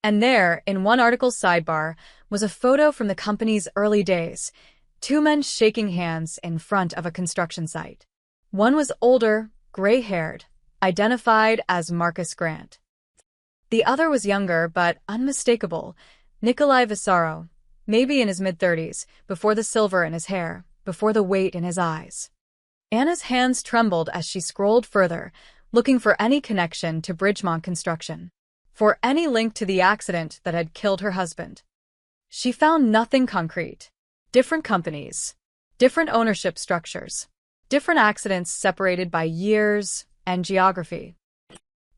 And there, in one article's sidebar, was a photo from the company's early days, 2 men shaking hands in front of a construction site. One was older, gray-haired, identified as Marcus Grant. The other was younger but unmistakable, Nikolai Vasaro, maybe in his mid-30s, before the silver in his hair, before the weight in his eyes. Anna's hands trembled as she scrolled further, looking for any connection to Bridgemont Construction, for any link to the accident that had killed her husband. She found nothing concrete. Different companies, different ownership structures, different accidents separated by years and geography.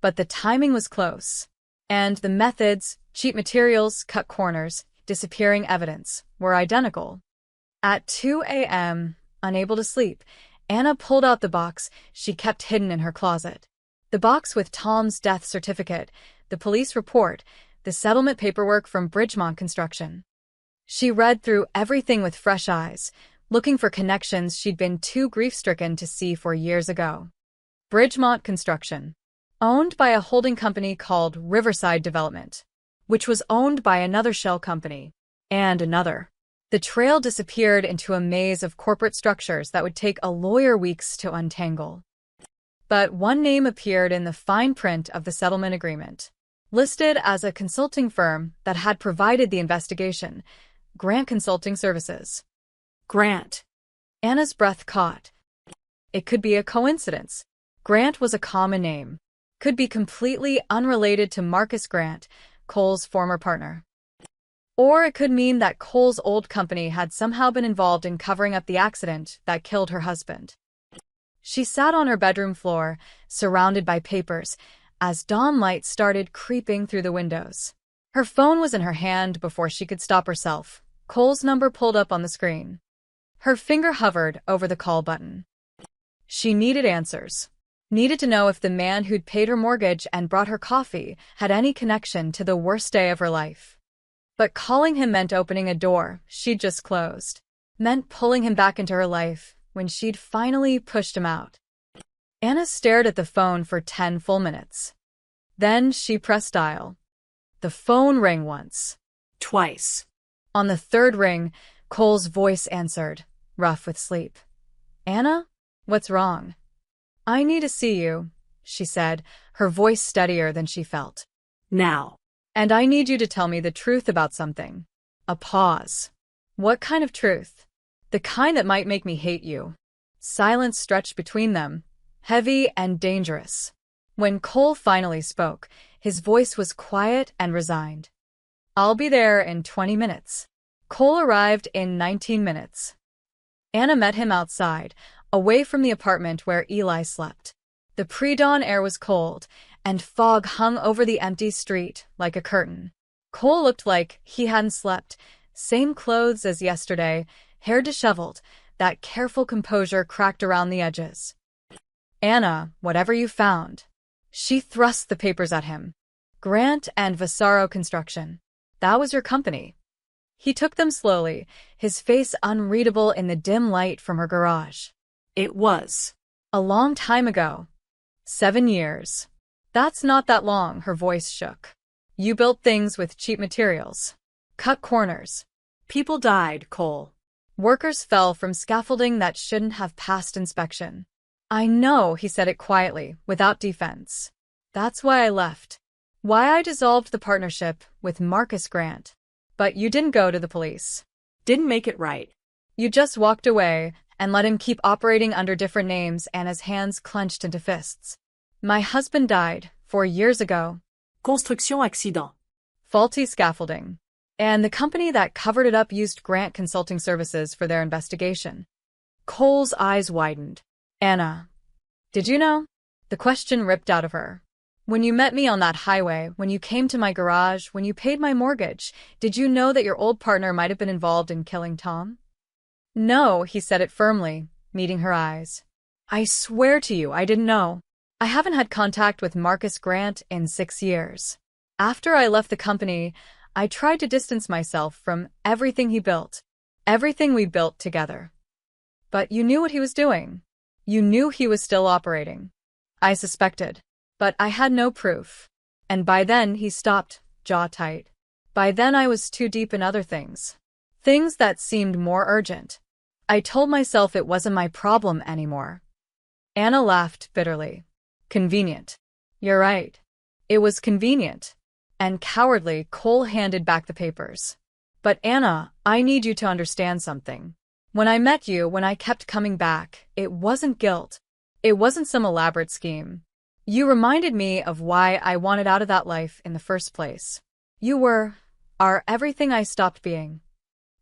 But the timing was close, and the methods, cheap materials, cut corners, disappearing evidence, were identical. At 2 a.m., unable to sleep, Anna pulled out the box she kept hidden in her closet. The box with Tom's death certificate, the police report, the settlement paperwork from Bridgemont Construction. She read through everything with fresh eyes, looking for connections she'd been too grief-stricken to see 4 years ago. Bridgemont Construction, owned by a holding company called Riverside Development, which was owned by another shell company, and another. The trail disappeared into a maze of corporate structures that would take a lawyer weeks to untangle. But one name appeared in the fine print of the settlement agreement, listed as a consulting firm that had provided the investigation, Grant Consulting Services. Grant. Anna's breath caught. It could be a coincidence. Grant was a common name. Could be completely unrelated to Marcus Grant, Cole's former partner. Or it could mean that Cole's old company had somehow been involved in covering up the accident that killed her husband. She sat on her bedroom floor, surrounded by papers, as dawn light started creeping through the windows. Her phone was in her hand before she could stop herself. Cole's number pulled up on the screen. Her finger hovered over the call button. She needed answers. Needed to know if the man who'd paid her mortgage and brought her coffee had any connection to the worst day of her life. But calling him meant opening a door she'd just closed. Meant pulling him back into her life when she'd finally pushed him out. Anna stared at the phone for 10 full minutes. Then she pressed dial. The phone rang once. Twice. On the third ring, Cole's voice answered, rough with sleep. Anna? What's wrong? I need to see you, she said, her voice steadier than she felt. Now. And I need you to tell me the truth about something. A pause. What kind of truth? The kind that might make me hate you. Silence stretched between them, heavy and dangerous. When Cole finally spoke, his voice was quiet and resigned. I'll be there in 20 minutes. Cole arrived in 19 minutes. Anna met him outside, away from the apartment where Eli slept. The pre-dawn air was cold, and fog hung over the empty street like a curtain. Cole looked like he hadn't slept. Same clothes as yesterday, hair disheveled, that careful composure cracked around the edges. Anna, whatever you found. She thrust the papers at him. Grant and Vasaro Construction. That was your company. He took them slowly, his face unreadable in the dim light from her garage. It was. A long time ago. 7 years. That's not that long, her voice shook. You built things with cheap materials. Cut corners. People died, Cole. Workers fell from scaffolding that shouldn't have passed inspection. I know, he said it quietly, without defense. That's why I left. Why I dissolved the partnership with Marcus Grant. But you didn't go to the police. Didn't make it right. You just walked away and let him keep operating under different names, and his hands clenched into fists. My husband died 4 years ago. Construction accident. Faulty scaffolding. And the company that covered it up used Grant Consulting Services for their investigation. Cole's eyes widened. Anna, did you know? The question ripped out of her. When you met me on that highway, when you came to my garage, when you paid my mortgage, did you know that your old partner might have been involved in killing Tom? No, he said it firmly, meeting her eyes. I swear to you, I didn't know. I haven't had contact with Marcus Grant in 6 years. After I left the company, I tried to distance myself from everything he built, everything we built together. But you knew what he was doing. You knew he was still operating. I suspected, but I had no proof. And by then he stopped, jaw tight. By then I was too deep in other things. Things that seemed more urgent. I told myself it wasn't my problem anymore. Anna laughed bitterly. Convenient. You're right. It was convenient. And cowardly, Cole handed back the papers. But Anna, I need you to understand something. When I met you, when I kept coming back, it wasn't guilt. It wasn't some elaborate scheme. You reminded me of why I wanted out of that life in the first place. You are everything I stopped being.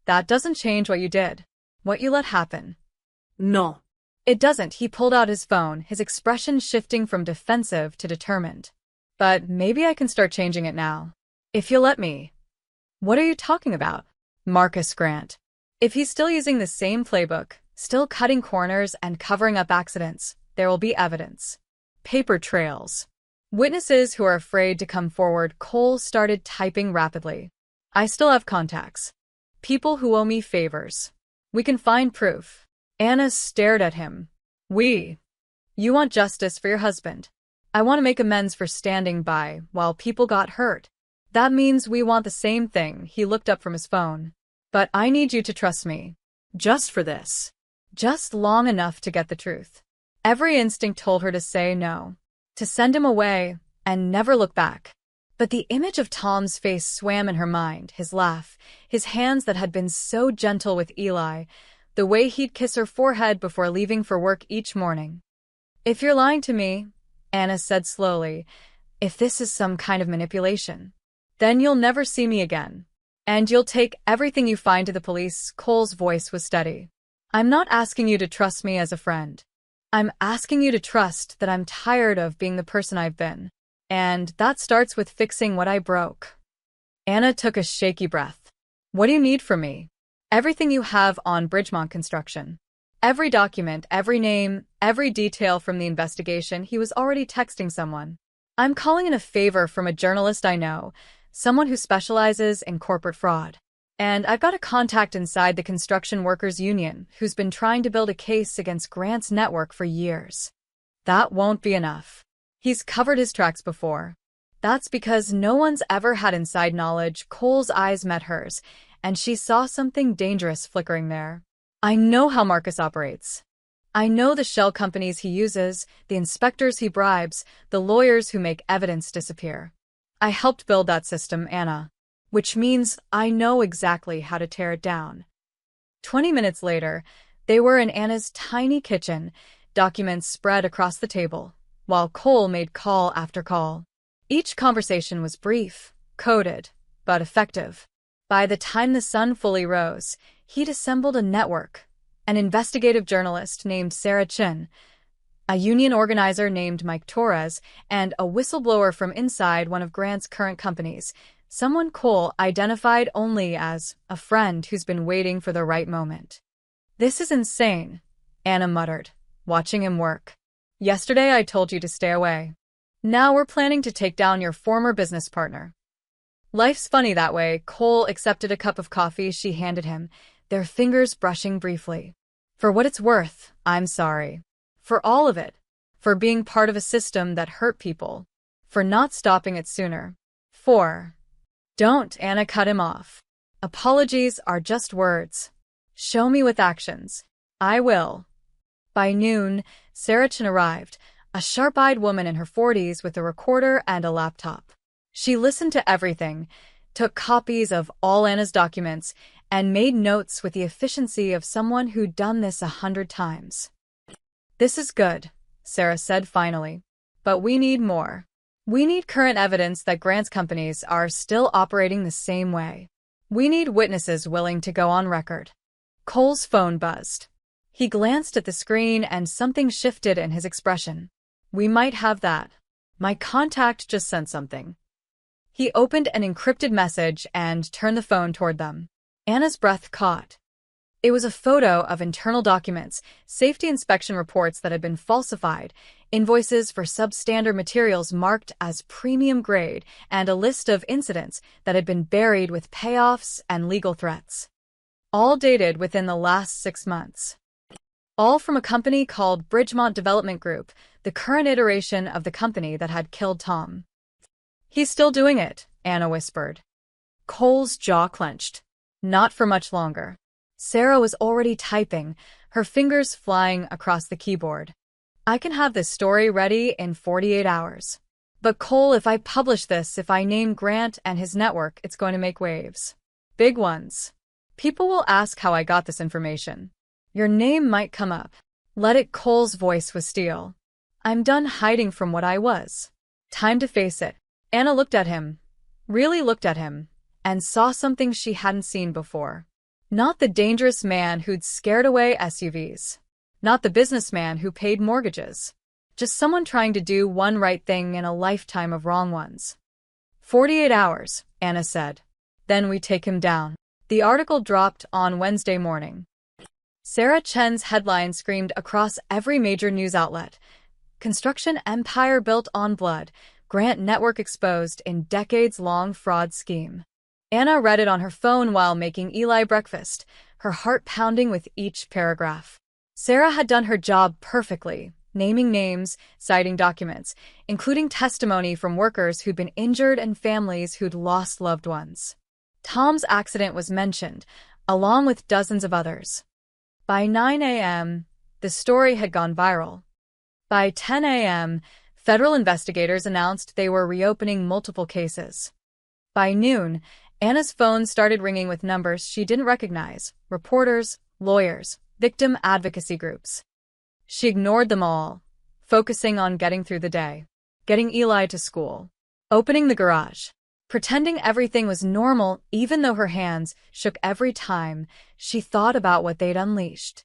That doesn't change what you did, what you let happen. No. It doesn't. He pulled out his phone, his expression shifting from defensive to determined. But maybe I can start changing it now. If you'll let me. What are you talking about? Marcus Grant. If he's still using the same playbook, still cutting corners and covering up accidents, there will be evidence. Paper trails. Witnesses who are afraid to come forward. Cole started typing rapidly. I still have contacts. People who owe me favors. We can find proof. Anna stared at him. You want justice for your husband. I want to make amends for standing by while people got hurt. That means we want the same thing. He looked up from his phone. But I need you to trust me. Just for this. Just long enough to get the truth. Every instinct told her to say no. To send him away and never look back. But the image of Tom's face swam in her mind, his laugh, his hands that had been so gentle with Eli, the way he'd kiss her forehead before leaving for work each morning. If you're lying to me, Anna said slowly, if this is some kind of manipulation, then you'll never see me again. And you'll take everything you find to the police. Cole's voice was steady. I'm not asking you to trust me as a friend. I'm asking you to trust that I'm tired of being the person I've been. And that starts with fixing what I broke. Anna took a shaky breath. What do you need from me? Everything you have on Bridgemont Construction. Every document, every name, every detail from the investigation. He was already texting someone. I'm calling in a favor from a journalist I know, someone who specializes in corporate fraud. And I've got a contact inside the Construction Workers Union who's been trying to build a case against Grant's network for years. That won't be enough. He's covered his tracks before. That's because no one's ever had inside knowledge. Cole's eyes met hers, and she saw something dangerous flickering there. I know how Marcus operates. I know the shell companies he uses, the inspectors he bribes, the lawyers who make evidence disappear. I helped build that system, Anna. Which means I know exactly how to tear it down. 20 minutes later, they were in Anna's tiny kitchen, documents spread across the table, while Cole made call after call. Each conversation was brief, coded, but effective. By the time the sun fully rose, he'd assembled a network, an investigative journalist named Sarah Chin, a union organizer named Mike Torres, and a whistleblower from inside one of Grant's current companies, someone Cole identified only as a friend who's been waiting for the right moment. This is insane, Anna muttered, watching him work. Yesterday I told you to stay away. Now we're planning to take down your former business partner. Life's funny that way. Cole accepted a cup of coffee she handed him, their fingers brushing briefly. For what it's worth, I'm sorry. For all of it. For being part of a system that hurt people. for not stopping it sooner. 4. Don't, Anna cut him off. Apologies are just words. Show me with actions. I will. By noon, Sarah Chen arrived, a sharp-eyed woman in her 40s with a recorder and a laptop. She listened to everything, took copies of all Anna's documents, and made notes with the efficiency of someone who'd done this 100 times. This is good, Sarah said finally. But we need more. We need current evidence that Grant's companies are still operating the same way. We need witnesses willing to go on record. Cole's phone buzzed. He glanced at the screen and something shifted in his expression. We might have that. My contact just sent something. He opened an encrypted message and turned the phone toward them. Anna's breath caught. It was a photo of internal documents, safety inspection reports that had been falsified, invoices for substandard materials marked as premium grade, and a list of incidents that had been buried with payoffs and legal threats. All dated within the last 6 months. All from a company called Bridgemont Development Group, the current iteration of the company that had killed Tom. He's still doing it, Anna whispered. Cole's jaw clenched. Not for much longer. Sarah was already typing, her fingers flying across the keyboard. I can have this story ready in 48 hours. But Cole, if I publish this, if I name Grant and his network, it's going to make waves. Big ones. People will ask how I got this information. Your name might come up. Let it. Cole's voice was steel. I'm done hiding from what I was. Time to face it. Anna looked at him, really looked at him, and saw something she hadn't seen before. Not the dangerous man who'd scared away SUVs. Not the businessman who paid mortgages. Just someone trying to do one right thing in a lifetime of wrong ones. 48 hours, Anna said. Then we take him down. The article dropped on Wednesday morning. Sarah Chen's headline screamed across every major news outlet. Construction empire built on blood. Grant network exposed in decades-long fraud scheme. Anna read it on her phone while making Eli breakfast, her heart pounding with each paragraph. Sarah had done her job perfectly, naming names, citing documents, including testimony from workers who'd been injured and families who'd lost loved ones. Tom's accident was mentioned, along with dozens of others. By 9 a.m., the story had gone viral. By 10 a.m., federal investigators announced they were reopening multiple cases. By noon, Anna's phone started ringing with numbers she didn't recognize, reporters, lawyers, victim advocacy groups. She ignored them all, focusing on getting through the day, getting Eli to school, opening the garage, pretending everything was normal even though her hands shook every time she thought about what they'd unleashed.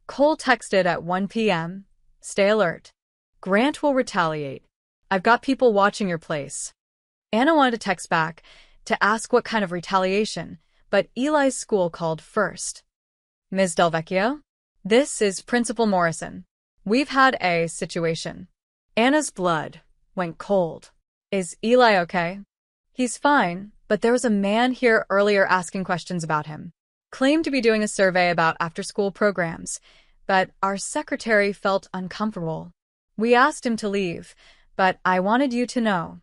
Cole texted at 1 p.m., "Stay alert. Grant will retaliate. I've got people watching your place." Anna wanted to text back to ask what kind of retaliation, but Eli's school called first. "Ms. Delvecchio? This is Principal Morrison. We've had a situation." Anna's blood went cold. "Is Eli okay?" "He's fine, but there was a man here earlier asking questions about him. Claimed to be doing a survey about after-school programs, but our secretary felt uncomfortable. We asked him to leave, but I wanted you to know."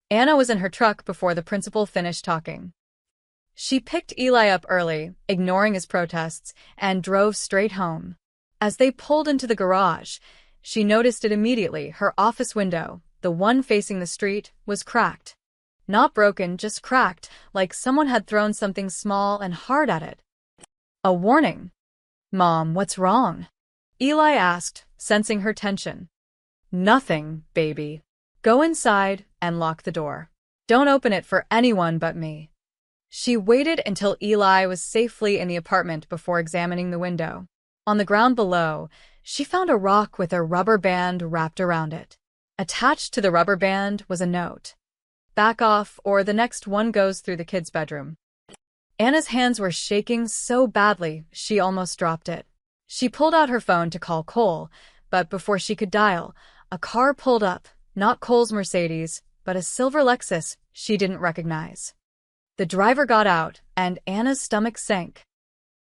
Anna was in her truck before the principal finished talking. She picked Eli up early, ignoring his protests, and drove straight home. As they pulled into the garage, she noticed it immediately. Her office window, the one facing the street, was cracked. Not broken, just cracked, like someone had thrown something small and hard at it. A warning. "Mom, what's wrong?" Eli asked, sensing her tension. "Nothing, baby. Go inside and lock the door. Don't open it for anyone but me." She waited until Eli was safely in the apartment before examining the window. On the ground below, she found a rock with a rubber band wrapped around it. Attached to the rubber band was a note. "Back off, or the next one goes through the kid's bedroom." Anna's hands were shaking so badly she almost dropped it. She pulled out her phone to call Cole, but before she could dial, a car pulled up, not Cole's Mercedes, but a silver Lexus she didn't recognize. The driver got out, and Anna's stomach sank.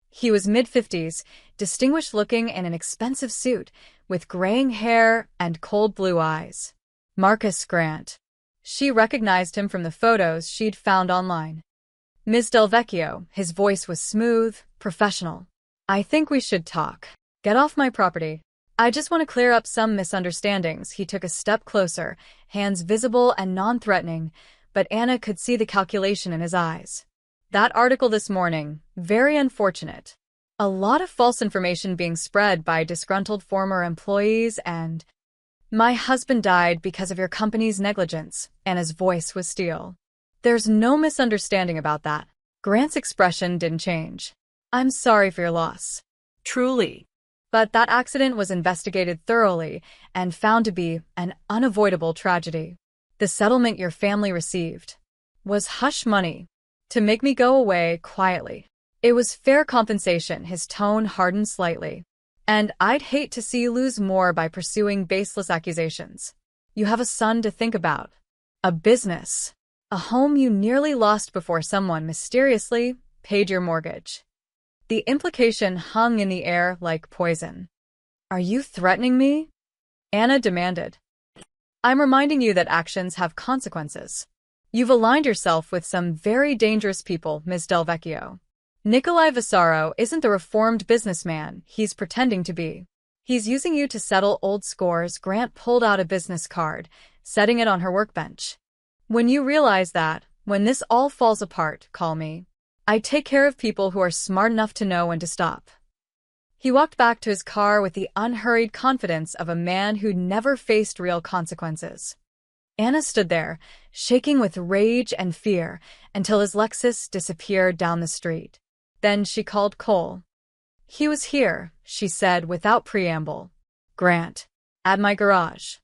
He was mid-50s, distinguished-looking in an expensive suit, with graying hair and cold blue eyes. "Marcus Grant," She recognized him from the photos she'd found online. Ms. Delvecchio, his voice was smooth, professional. I think we should talk. Get off my property. I just want to clear up some misunderstandings. He took a step closer, hands visible and non-threatening, but Anna could see the calculation in his eyes. That article this morning, very unfortunate. A lot of false information being spread by disgruntled former employees and… My husband died because of your company's negligence, Anna's voice was steel. There's no misunderstanding about that. Grant's expression didn't change. I'm sorry for your loss. Truly. But that accident was investigated thoroughly and found to be an unavoidable tragedy. The settlement your family received was hush money to make me go away quietly. It was fair compensation. His tone hardened slightly. And I'd hate to see you lose more by pursuing baseless accusations. You have a son to think about, a business, a home you nearly lost before someone mysteriously paid your mortgage. The implication hung in the air like poison. Are you threatening me? Anna demanded. I'm reminding you that actions have consequences. You've aligned yourself with some very dangerous people, Ms. Delvecchio. Nikolai Vasaro isn't the reformed businessman he's pretending to be. He's using you to settle old scores. Grant pulled out a business card, setting it on her workbench. When you realize that, when this all falls apart, call me. I take care of people who are smart enough to know when to stop. He walked back to his car with the unhurried confidence of a man who'd never faced real consequences. Anna stood there, shaking with rage and fear, until his Lexus disappeared down the street. Then she called Cole. He was here, she said without preamble. Grant. At my garage.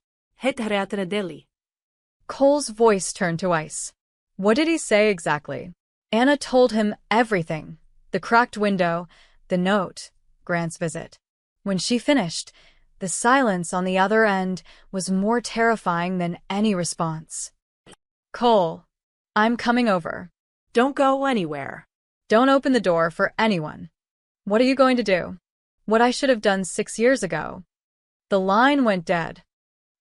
Cole's voice turned to ice. What did he say exactly? Anna told him everything. The cracked window, the note, Grant's visit. When she finished, the silence on the other end was more terrifying than any response. Cole. I'm coming over. Don't go anywhere. Don't open the door for anyone. What are you going to do? What I should have done 6 years ago. The line went dead.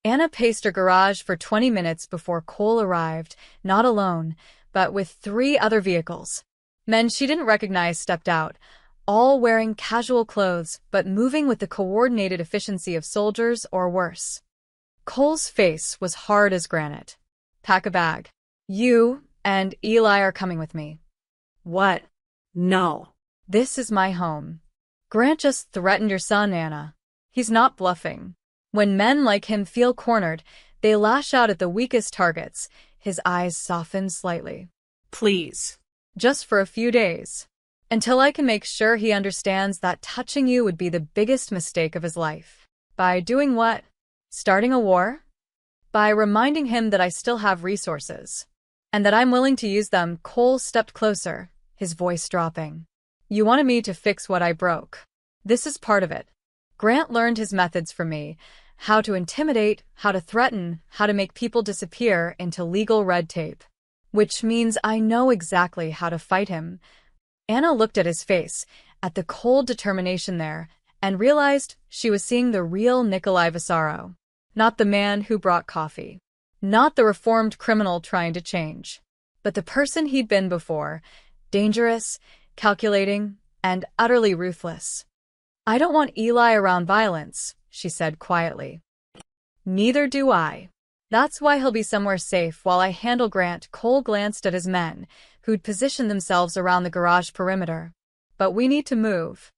Anna paced her garage for 20 minutes before Cole arrived, not alone, but with 3 other vehicles. Men she didn't recognize stepped out, all wearing casual clothes but moving with the coordinated efficiency of soldiers or worse. Cole's face was hard as granite. Pack a bag. You and Eli are coming with me. What? No. This is my home. Grant just threatened your son, Anna. He's not bluffing. When men like him feel cornered, they lash out at the weakest targets. His eyes softened slightly. Please. Just for a few days. Until I can make sure he understands that touching you would be the biggest mistake of his life. By doing what? Starting a war? By reminding him that I still have resources. And that I'm willing to use them. Cole stepped closer, his voice dropping. You wanted me to fix what I broke. This is part of it. Grant learned his methods from me. How to intimidate, how to threaten, how to make people disappear into legal red tape. Which means I know exactly how to fight him. Anna looked at his face, at the cold determination there, and realized she was seeing the real Nikolai Vasaro. Not the man who brought coffee. Not the reformed criminal trying to change. But the person he'd been before. Dangerous, calculating, and utterly ruthless. I don't want Eli around violence, she said quietly. Neither do I. That's why he'll be somewhere safe while I handle Grant. Cole glanced at his men, who'd positioned themselves around the garage perimeter. But we need to move.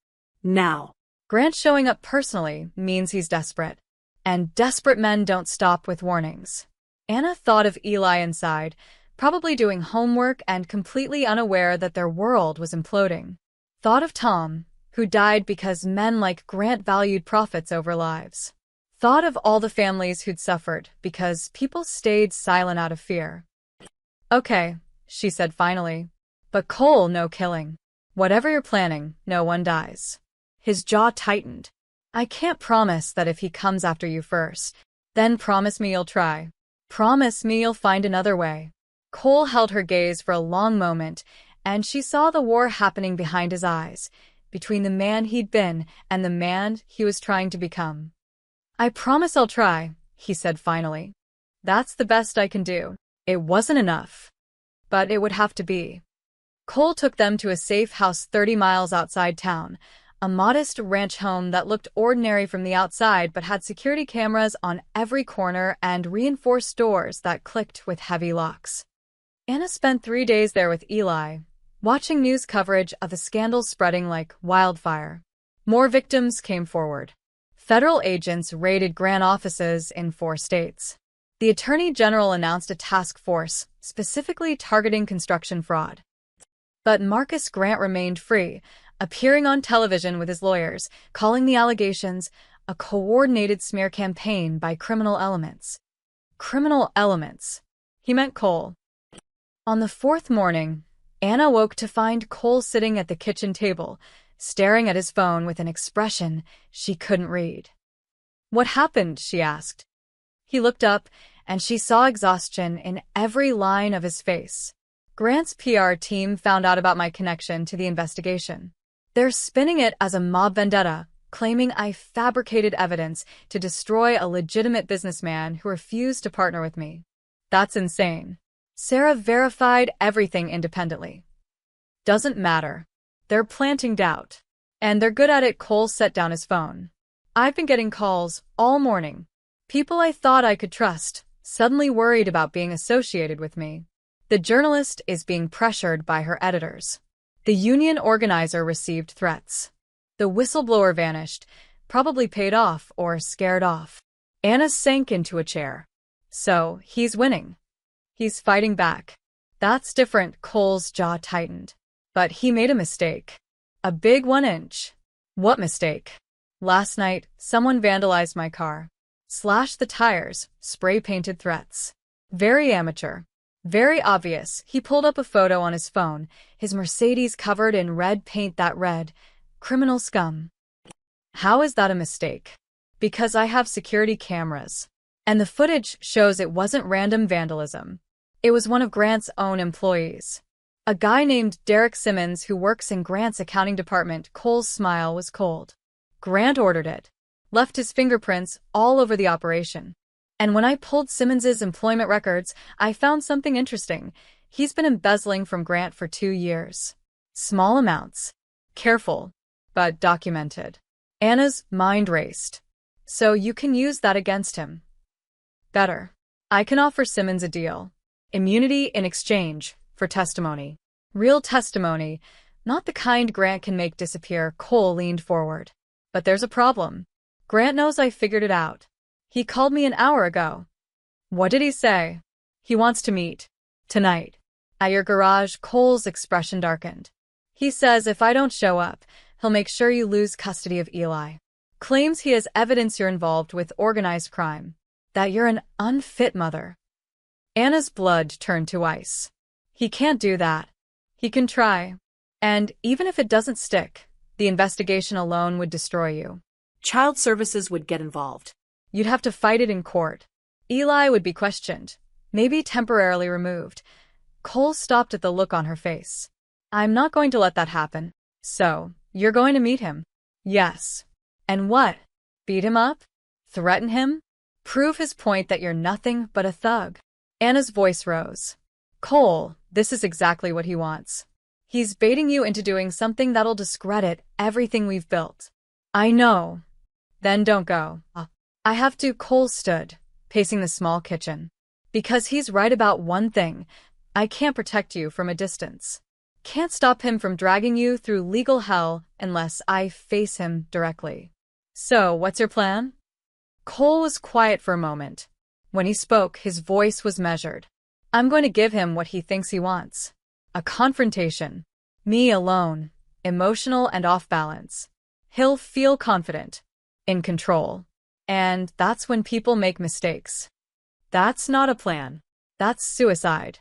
Now. Grant showing up personally means he's desperate. And desperate men don't stop with warnings. Anna thought of Eli inside, probably doing homework and completely unaware that their world was imploding. Thought of Tom, who died because men like Grant valued profits over lives. Thought of all the families who'd suffered because people stayed silent out of fear. Okay, she said finally. But Cole, no killing. Whatever you're planning, no one dies. His jaw tightened. I can't promise that if he comes after you first. Then promise me you'll try. Promise me you'll find another way. Cole held her gaze for a long moment, and she saw the war happening behind his eyes, between the man he'd been and the man he was trying to become. I promise I'll try, he said finally. That's the best I can do. It wasn't enough, but it would have to be. Cole took them to a safe house 30 miles outside town, a modest ranch home that looked ordinary from the outside but had security cameras on every corner and reinforced doors that clicked with heavy locks. Anna spent 3 days there with Eli, watching news coverage of the scandal spreading like wildfire. More victims came forward. Federal agents raided Grant offices in 4 states. The Attorney General announced a task force specifically targeting construction fraud. But Marcus Grant remained free, appearing on television with his lawyers, calling the allegations a coordinated smear campaign by criminal elements. Criminal elements. He meant Cole. On the 4th morning, Anna woke to find Cole sitting at the kitchen table, staring at his phone with an expression she couldn't read. "What happened?" she asked. He looked up, and she saw exhaustion in every line of his face. "Grant's PR team found out about my connection to the investigation. They're spinning it as a mob vendetta, claiming I fabricated evidence to destroy a legitimate businessman who refused to partner with me. That's insane. Sarah verified everything independently." "Doesn't matter. They're planting doubt. And they're good at it." Cole set down his phone. "I've been getting calls all morning. People I thought I could trust, suddenly worried about being associated with me. The journalist is being pressured by her editors. The union organizer received threats. The whistleblower vanished, probably paid off or scared off." Anna sank into a chair. "So, he's winning. He's fighting back." "That's different." Cole's jaw tightened. "But he made a mistake. A big 1-inch. "What mistake?" "Last night, someone vandalized my car. Slashed the tires, spray-painted threats. Very amateur. Very obvious." He pulled up a photo on his phone, his Mercedes covered in red paint that read, "Criminal scum." "How is that a mistake?" "Because I have security cameras. And the footage shows it wasn't random vandalism. It was one of Grant's own employees. A guy named Derek Simmons who works in Grant's accounting department." Cole's smile was cold. "Grant ordered it. Left his fingerprints all over the operation. And when I pulled Simmons's employment records, I found something interesting. He's been embezzling from Grant for 2 years. Small amounts. Careful, but documented." Anna's mind raced. "So you can use that against him?" "Better. I can offer Simmons a deal. Immunity in exchange for testimony. Real testimony, not the kind Grant can make disappear." Cole leaned forward. "But there's a problem. Grant knows I figured it out. He called me an hour ago." "What did he say?" "He wants to meet. Tonight. At your garage." Cole's expression darkened. "He says if I don't show up, he'll make sure you lose custody of Eli. Claims he has evidence you're involved with organized crime. That you're an unfit mother." Anna's blood turned to ice. "He can't do that. He can try. And even if it doesn't stick, the investigation alone would destroy you. Child services would get involved. You'd have to fight it in court. Eli would be questioned, maybe temporarily removed." Cole stopped at the look on her face. "I'm not going to let that happen." "So, you're going to meet him?" "Yes." "And what? Beat him up? Threaten him? Prove his point that you're nothing but a thug?" Anna's voice rose. "Cole, this is exactly what he wants. He's baiting you into doing something that'll discredit everything we've built." "I know." "Then don't go." "I have to." Cole stood, pacing the small kitchen. "Because he's right about one thing. I can't protect you from a distance. Can't stop him from dragging you through legal hell unless I face him directly." "So, what's your plan?" Cole was quiet for a moment. When he spoke, his voice was measured. "I'm going to give him what he thinks he wants. A confrontation. Me alone, emotional and off balance. He'll feel confident, in control. And that's when people make mistakes." "That's not a plan. That's suicide."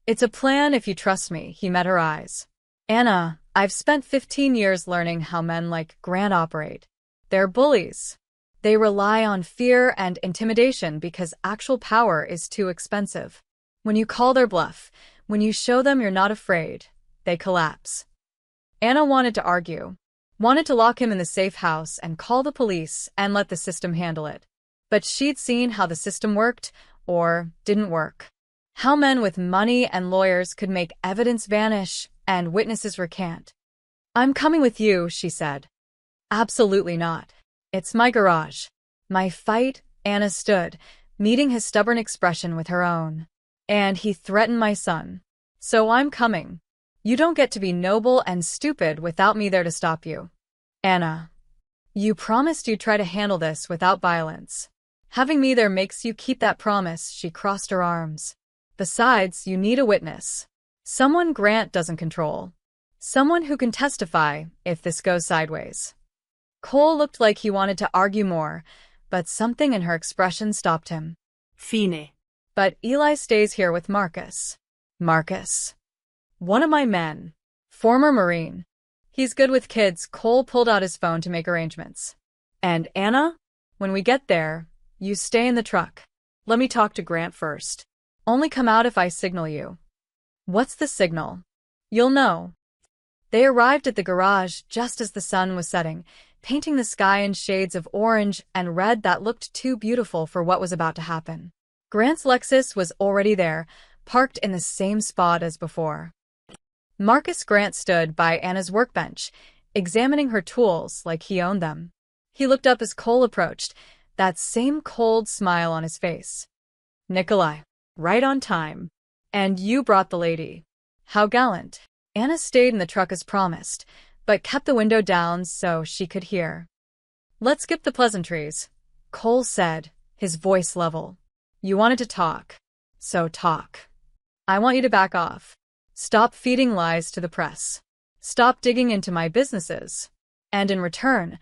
"It's a plan if you trust me." He met her eyes. "Anna, I've spent 15 years learning how men like Grant operate. They're bullies. They rely on fear and intimidation because actual power is too expensive. When you call their bluff, when you show them you're not afraid, they collapse." Anna wanted to argue, wanted to lock him in the safe house and call the police and let the system handle it. But she'd seen how the system worked, or didn't work. How men with money and lawyers could make evidence vanish and witnesses recant. "I'm coming with you," she said. "Absolutely not. It's my garage." My fight, Anna stood, meeting his stubborn expression with her own. "And he threatened my son. So I'm coming. You don't get to be noble and stupid without me there to stop you." "Anna, you promised you'd try to handle this without violence. Having me there makes you keep that promise." She crossed her arms. "Besides, you need a witness. Someone Grant doesn't control. Someone who can testify if this goes sideways." Cole looked like he wanted to argue more, but something in her expression stopped him. Fine. "But Eli stays here with Marcus." "Marcus? One of my men. Former Marine. He's good with kids." Cole pulled out his phone to make arrangements. "And Anna, when we get there, you stay in the truck. Let me talk to Grant first. Only come out if I signal you." "What's the signal?" "You'll know." They arrived at the garage just as the sun was setting, painting the sky in shades of orange and red that looked too beautiful for what was about to happen. Grant's Lexus was already there, parked in the same spot as before. Marcus Grant stood by Anna's workbench, examining her tools like he owned them. He looked up as Cole approached, that same cold smile on his face. "Nikolai, right on time. And you brought the lady. How gallant." Anna stayed in the truck as promised, but kept the window down so she could hear. "Let's skip the pleasantries," Cole said, his voice level. "You wanted to talk. So talk. I want you to back off. Stop feeding lies to the press. Stop digging into my businesses. And in return,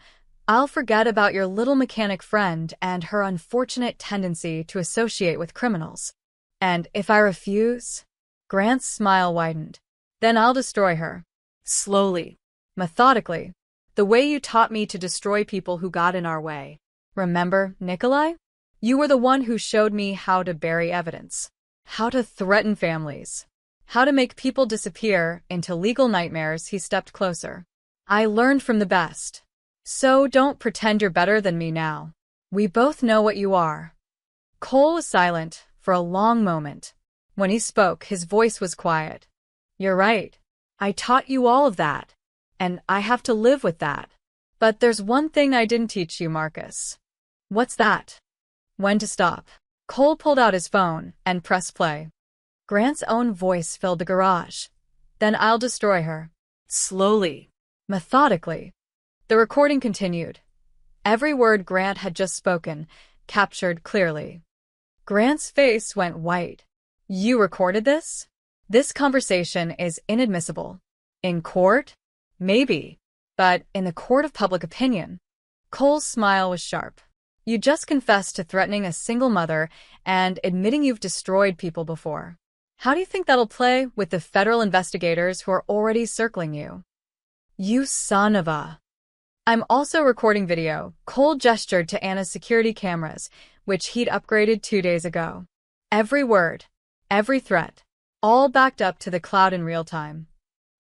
I'll forget about your little mechanic friend and her unfortunate tendency to associate with criminals. And if I refuse..." Grant's smile widened. "Then I'll destroy her. Slowly. Methodically. The way you taught me to destroy people who got in our way. Remember, Nikolai? You were the one who showed me how to bury evidence. How to threaten families. How to make people disappear into legal nightmares." He stepped closer. "I learned from the best. So don't pretend you're better than me now. We both know what you are." Cole was silent for a long moment. When he spoke, his voice was quiet. "You're right. I taught you all of that. And I have to live with that. But there's one thing I didn't teach you, Marcus." "What's that?" "When to stop." Cole pulled out his phone and pressed play. Grant's own voice filled the garage. "Then I'll destroy her. Slowly. Methodically." The recording continued. Every word Grant had just spoken, captured clearly. Grant's face went white. "You recorded this? This conversation is inadmissible. In court? Maybe. But in the court of public opinion." Cole's smile was sharp. "You just confessed to threatening a single mother and admitting you've destroyed people before. How do you think that'll play with the federal investigators who are already circling you?" "You son of a..." "I'm also recording video." Cole gestured to Anna's security cameras, which he'd upgraded 2 days ago. Every word, every threat, all backed up to the cloud in real time.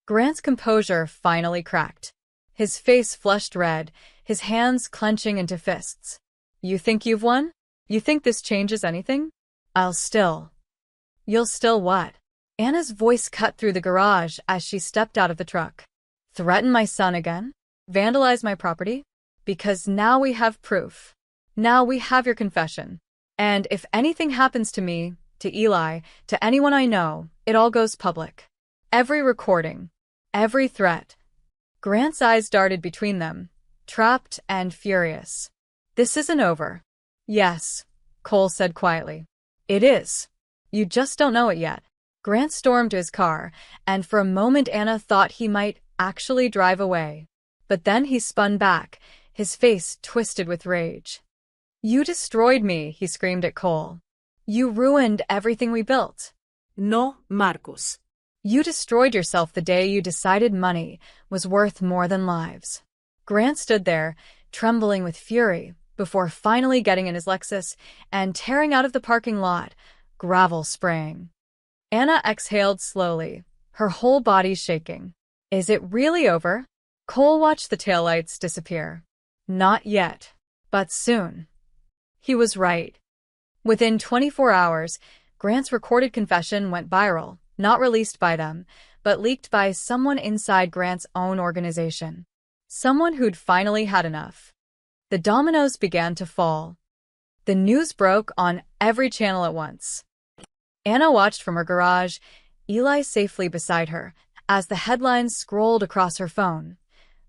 Grant's composure finally cracked. His face flushed red, his hands clenching into fists. "You think you've won? You think this changes anything? You'll still what?" Anna's voice cut through the garage as she stepped out of the truck. "Threaten my son again? Vandalize my property? Because now we have proof. Now we have your confession. And if anything happens to me, to Eli, to anyone I know, it all goes public. Every recording, every threat." Grant's eyes darted between them, trapped and furious. "This isn't over." "Yes," Cole said quietly. "It is. You just don't know it yet." Grant stormed to his car, and for a moment Anna thought he might actually drive away. But then he spun back, his face twisted with rage. "You destroyed me," he screamed at Cole. "You ruined everything we built." No, Marcus. "You destroyed yourself the day you decided money was worth more than lives." Grant stood there, trembling with fury, before finally getting in his Lexus and tearing out of the parking lot, gravel spraying. Anna exhaled slowly, her whole body shaking. "Is it really over?" Cole watched the taillights disappear. Not yet, but soon. He was right. Within 24 hours, Grant's recorded confession went viral, not released by them, but leaked by someone inside Grant's own organization. Someone who'd finally had enough. The dominoes began to fall. The news broke on every channel at once. Anna watched from her garage, Eli safely beside her, as the headlines scrolled across her phone.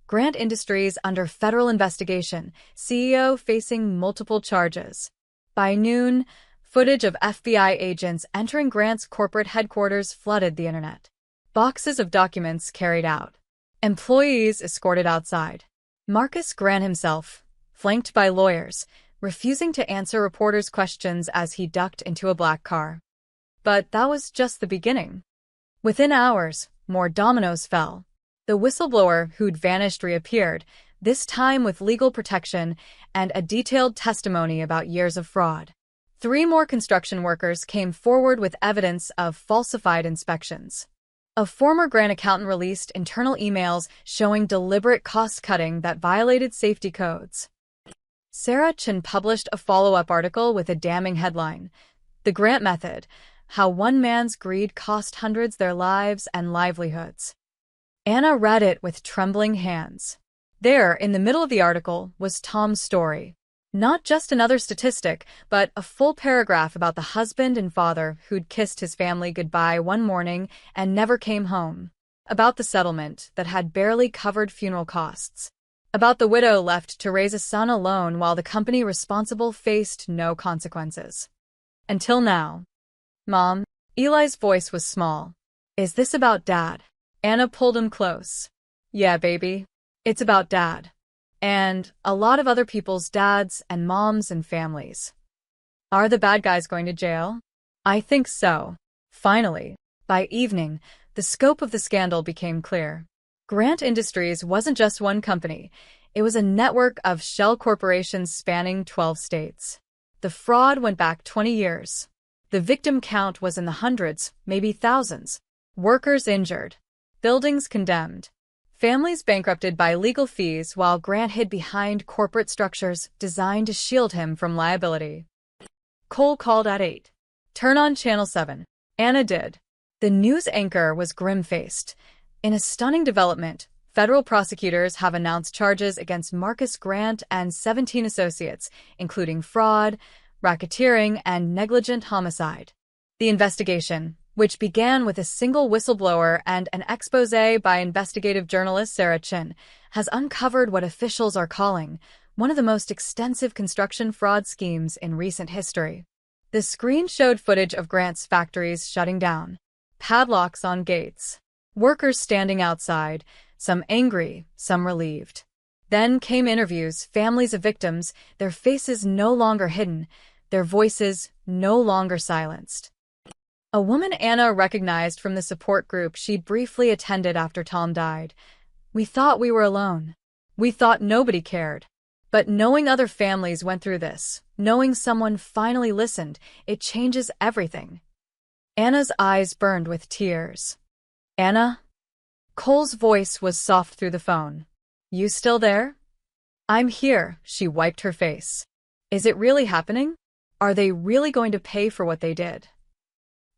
Grant Industries under federal investigation, CEO facing multiple charges. By noon, footage of FBI agents entering Grant's corporate headquarters flooded the internet. Boxes of documents carried out. Employees escorted outside. Marcus Grant himself, flanked by lawyers, refusing to answer reporters' questions as he ducked into a black car. But that was just the beginning. Within hours, more dominoes fell. The whistleblower who'd vanished reappeared, this time with legal protection and a detailed testimony about years of fraud. 3 more construction workers came forward with evidence of falsified inspections. A former Grant accountant released internal emails showing deliberate cost-cutting that violated safety codes. Sarah Chen published a follow-up article with a damning headline, "The Grant Method: How One Man's Greed Cost Hundreds Their Lives and Livelihoods." Anna read it with trembling hands. There, in the middle of the article, was Tom's story. Not just another statistic, but a full paragraph about the husband and father who'd kissed his family goodbye one morning and never came home. About the settlement that had barely covered funeral costs. About the widow left to raise a son alone while the company responsible faced no consequences. Until now. "Mom," Eli's voice was small. "Is this about Dad?" Anna pulled him close. "Yeah, baby. It's about Dad. And a lot of other people's dads and moms and families." "Are the bad guys going to jail?" "I think so." Finally, by evening, the scope of the scandal became clear. Grant Industries wasn't just one company. It was a network of shell corporations spanning 12 states. The fraud went back 20 years. The victim count was in the hundreds, maybe thousands. Workers injured. Buildings condemned. Families bankrupted by legal fees while Grant hid behind corporate structures designed to shield him from liability. Cole called at 8. "Turn on Channel 7. Anna did. The news anchor was grim-faced. In a stunning development, federal prosecutors have announced charges against Marcus Grant and 17 associates, including fraud, racketeering, and negligent homicide. The investigation, which began with a single whistleblower and an exposé by investigative journalist Sarah Chen, has uncovered what officials are calling one of the most extensive construction fraud schemes in recent history. The screen showed footage of Grant's factories shutting down, padlocks on gates, workers standing outside, some angry, some relieved. Then came interviews, families of victims, their faces no longer hidden, their voices no longer silenced. A woman Anna recognized from the support group she'd briefly attended after Tom died. "We thought we were alone. We thought nobody cared. But knowing other families went through this, knowing someone finally listened, it changes everything." Anna's eyes burned with tears. "Anna?" Cole's voice was soft through the phone. "You still there?" "I'm here," she wiped her face. "Is it really happening? Are they really going to pay for what they did?"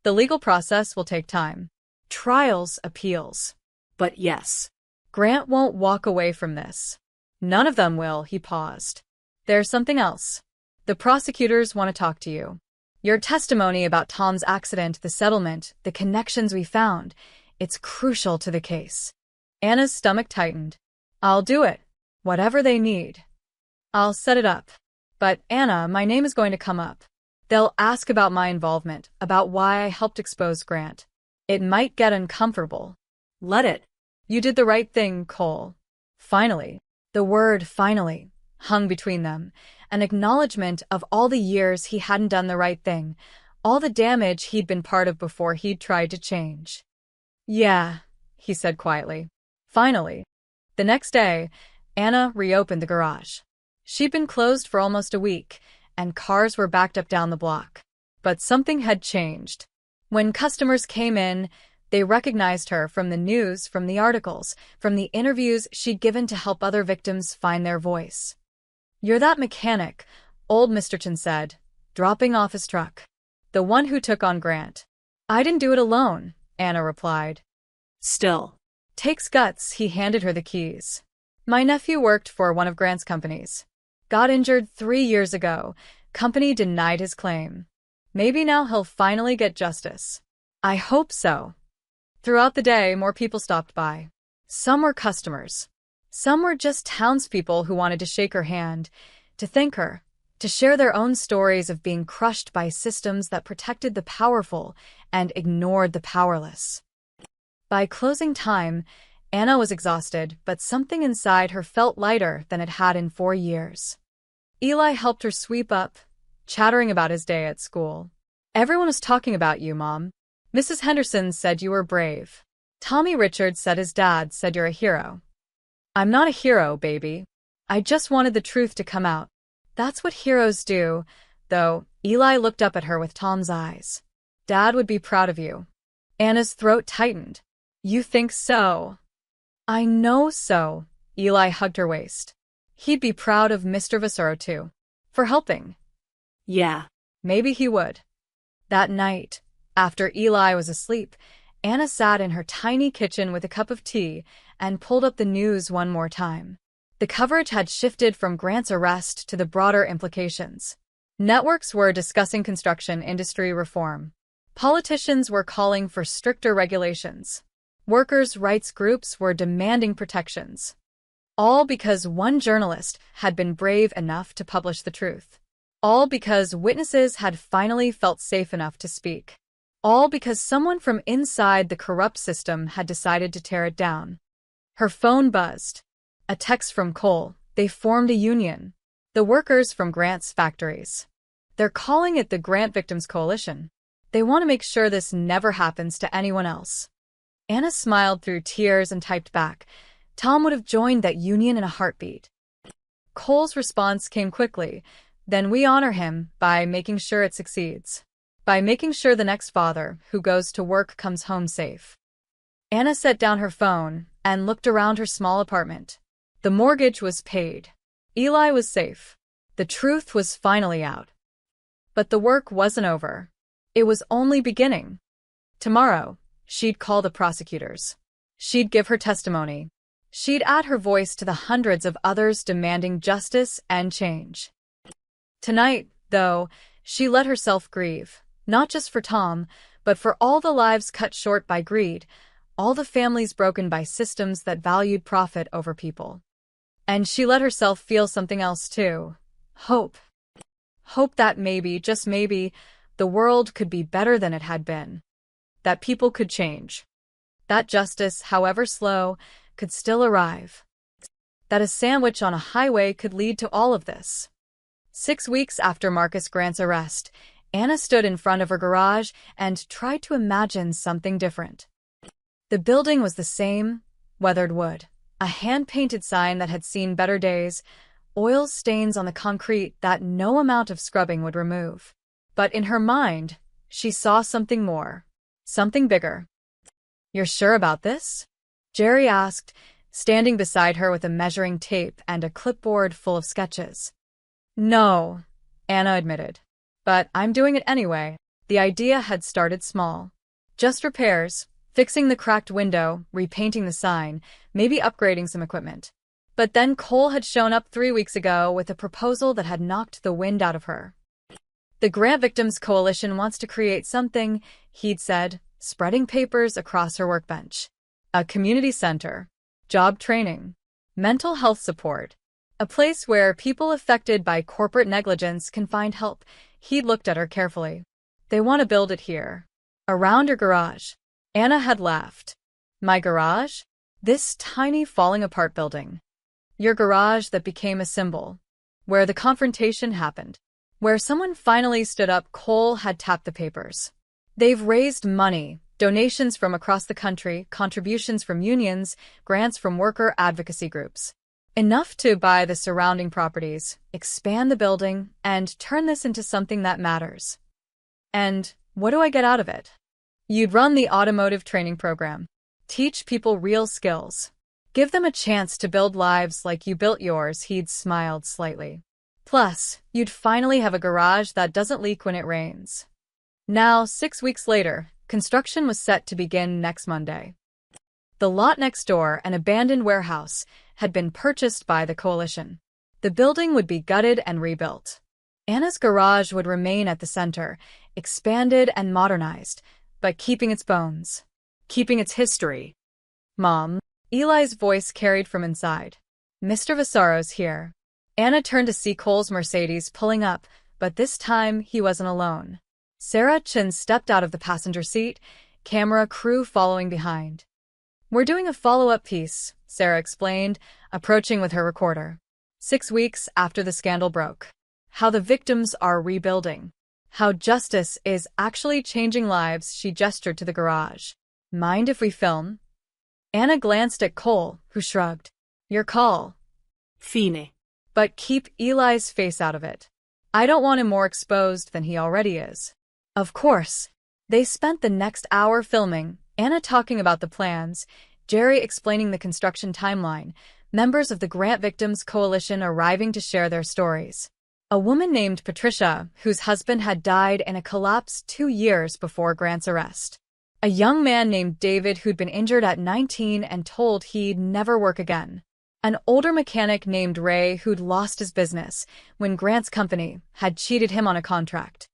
"The legal process will take time. Trials, appeals. But yes." Grant won't walk away from this. None of them will," he paused. "There's something else. The prosecutors want to talk to you. Your testimony about Tom's accident, the settlement, the connections we found, it's crucial to the case." Anna's stomach tightened. "I'll do it. Whatever they need. I'll set it up. But, Anna, my name is going to come up. They'll ask about my involvement, about why I helped expose Grant. It might get uncomfortable." "Let it." "You did the right thing, Cole." Finally, the word finally, hung between them, an acknowledgement of all the years he hadn't done the right thing, all the damage he'd been part of before he'd tried to change. "Yeah," he said quietly. Finally. The next day, Anna reopened the garage. She'd been closed for almost a week, and cars were backed up down the block. But something had changed. When customers came in, they recognized her from the news, from the articles, from the interviews she'd given to help other victims find their voice. "You're that mechanic," old Mr. Chen said, dropping off his truck. The one who took on Grant. I didn't do it alone, Anna replied. Still. Takes guts, he handed her the keys. My nephew worked for one of Grant's companies. Got injured 3 years ago. Company denied his claim. Maybe now he'll finally get justice. I hope so. Throughout the day, more people stopped by. Some were customers. Some were just townspeople who wanted to shake her hand, to thank her, to share their own stories of being crushed by systems that protected the powerful and ignored the powerless. By closing time, Anna was exhausted, but something inside her felt lighter than it had in 4 years. Eli helped her sweep up, chattering about his day at school. Everyone was talking about you, Mom. Mrs. Henderson said you were brave. Tommy Richards said his dad said you're a hero. I'm not a hero, baby. I just wanted the truth to come out. That's what heroes do, though. Eli looked up at her with Tom's eyes. Dad would be proud of you. Anna's throat tightened. You think so? I know so. Eli hugged her waist. He'd be proud of Mr. Vasuro too. For helping. Yeah. Maybe he would. That night, after Eli was asleep, Anna sat in her tiny kitchen with a cup of tea and pulled up the news one more time. The coverage had shifted from Grant's arrest to the broader implications. Networks were discussing construction industry reform. Politicians were calling for stricter regulations. Workers' rights groups were demanding protections. All because one journalist had been brave enough to publish the truth. All because witnesses had finally felt safe enough to speak. All because someone from inside the corrupt system had decided to tear it down. Her phone buzzed. A text from Cole. They formed a union. The workers from Grant's factories. They're calling it the Grant Victims Coalition. They want to make sure this never happens to anyone else. Anna smiled through tears and typed back. Tom would have joined that union in a heartbeat. Cole's response came quickly. Then we honor him by making sure it succeeds. By making sure the next father who goes to work comes home safe. Anna set down her phone and looked around her small apartment. The mortgage was paid. Eli was safe. The truth was finally out. But the work wasn't over. It was only beginning. Tomorrow, she'd call the prosecutors. She'd give her testimony. She'd add her voice to the hundreds of others demanding justice and change. Tonight, though, she let herself grieve, not just for Tom, but for all the lives cut short by greed, all the families broken by systems that valued profit over people. And she let herself feel something else too. Hope. Hope that maybe, just maybe, the world could be better than it had been. That people could change. That justice, however slow, could still arrive. That a sandwich on a highway could lead to all of this. 6 weeks after Marcus Grant's arrest, Anna stood in front of her garage and tried to imagine something different. The building was the same, weathered wood, a hand-painted sign that had seen better days, oil stains on the concrete that no amount of scrubbing would remove. But in her mind, she saw something more, something bigger. You're sure about this? Jerry asked, standing beside her with a measuring tape and a clipboard full of sketches. No, Anna admitted. But I'm doing it anyway. The idea had started small. Just repairs, fixing the cracked window, repainting the sign, maybe upgrading some equipment. But then Cole had shown up 3 weeks ago with a proposal that had knocked the wind out of her. The Grant Victims Coalition wants to create something, he'd said, spreading papers across her workbench. A community center, job training, mental health support, a place where people affected by corporate negligence can find help. He'd looked at her carefully. They want to build it here, around your garage. Anna had laughed. My garage? This tiny falling-apart building. Your garage that became a symbol. Where the confrontation happened. Where someone finally stood up. Cole had tapped the papers. They've raised money, donations from across the country, contributions from unions, grants from worker advocacy groups. Enough to buy the surrounding properties, expand the building, and turn this into something that matters. And what do I get out of it? You'd run the automotive training program. Teach people real skills. Give them a chance to build lives like you built yours. He'd smiled slightly. Plus, you'd finally have a garage that doesn't leak when it rains. Now, 6 weeks later, construction was set to begin next Monday. The lot next door, an abandoned warehouse, had been purchased by the coalition. The building would be gutted and rebuilt. Anna's garage would remain at the center, expanded and modernized, but keeping its bones, keeping its history. Mom, Eli's voice carried from inside. Mr. Vassaro's here. Anna turned to see Cole's Mercedes pulling up, but this time he wasn't alone. Sarah Chin stepped out of the passenger seat, camera crew following behind. We're doing a follow-up piece, Sarah explained, approaching with her recorder. 6 weeks after the scandal broke. How the victims are rebuilding. How justice is actually changing lives. She gestured to the garage. Mind if we film? Anna glanced at Cole, who shrugged. Your call. Fine. But keep Eli's face out of it. I don't want him more exposed than he already is. Of course. They spent the next hour filming, Anna talking about the plans, Jerry explaining the construction timeline, members of the Grant Victims Coalition arriving to share their stories. A woman named Patricia, whose husband had died in a collapse 2 years before Grant's arrest. A young man named David who'd been injured at 19 and told he'd never work again. An older mechanic named Ray who'd lost his business when Grant's company had cheated him on a contract.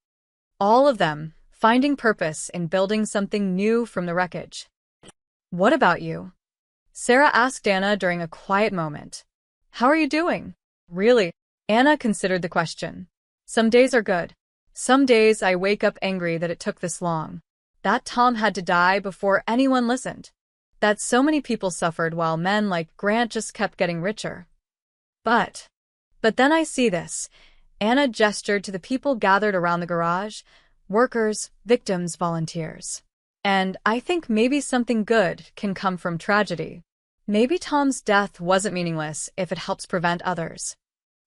All of them finding purpose in building something new from the wreckage. What about you? Sarah asked Anna during a quiet moment. How are you doing? Really? Anna considered the question. Some days are good. Some days I wake up angry that it took this long. That Tom had to die before anyone listened. That so many people suffered while men like Grant just kept getting richer. But then I see this. Anna gestured to the people gathered around the garage. Workers, victims, volunteers. And I think maybe something good can come from tragedy. Maybe Tom's death wasn't meaningless if it helps prevent others.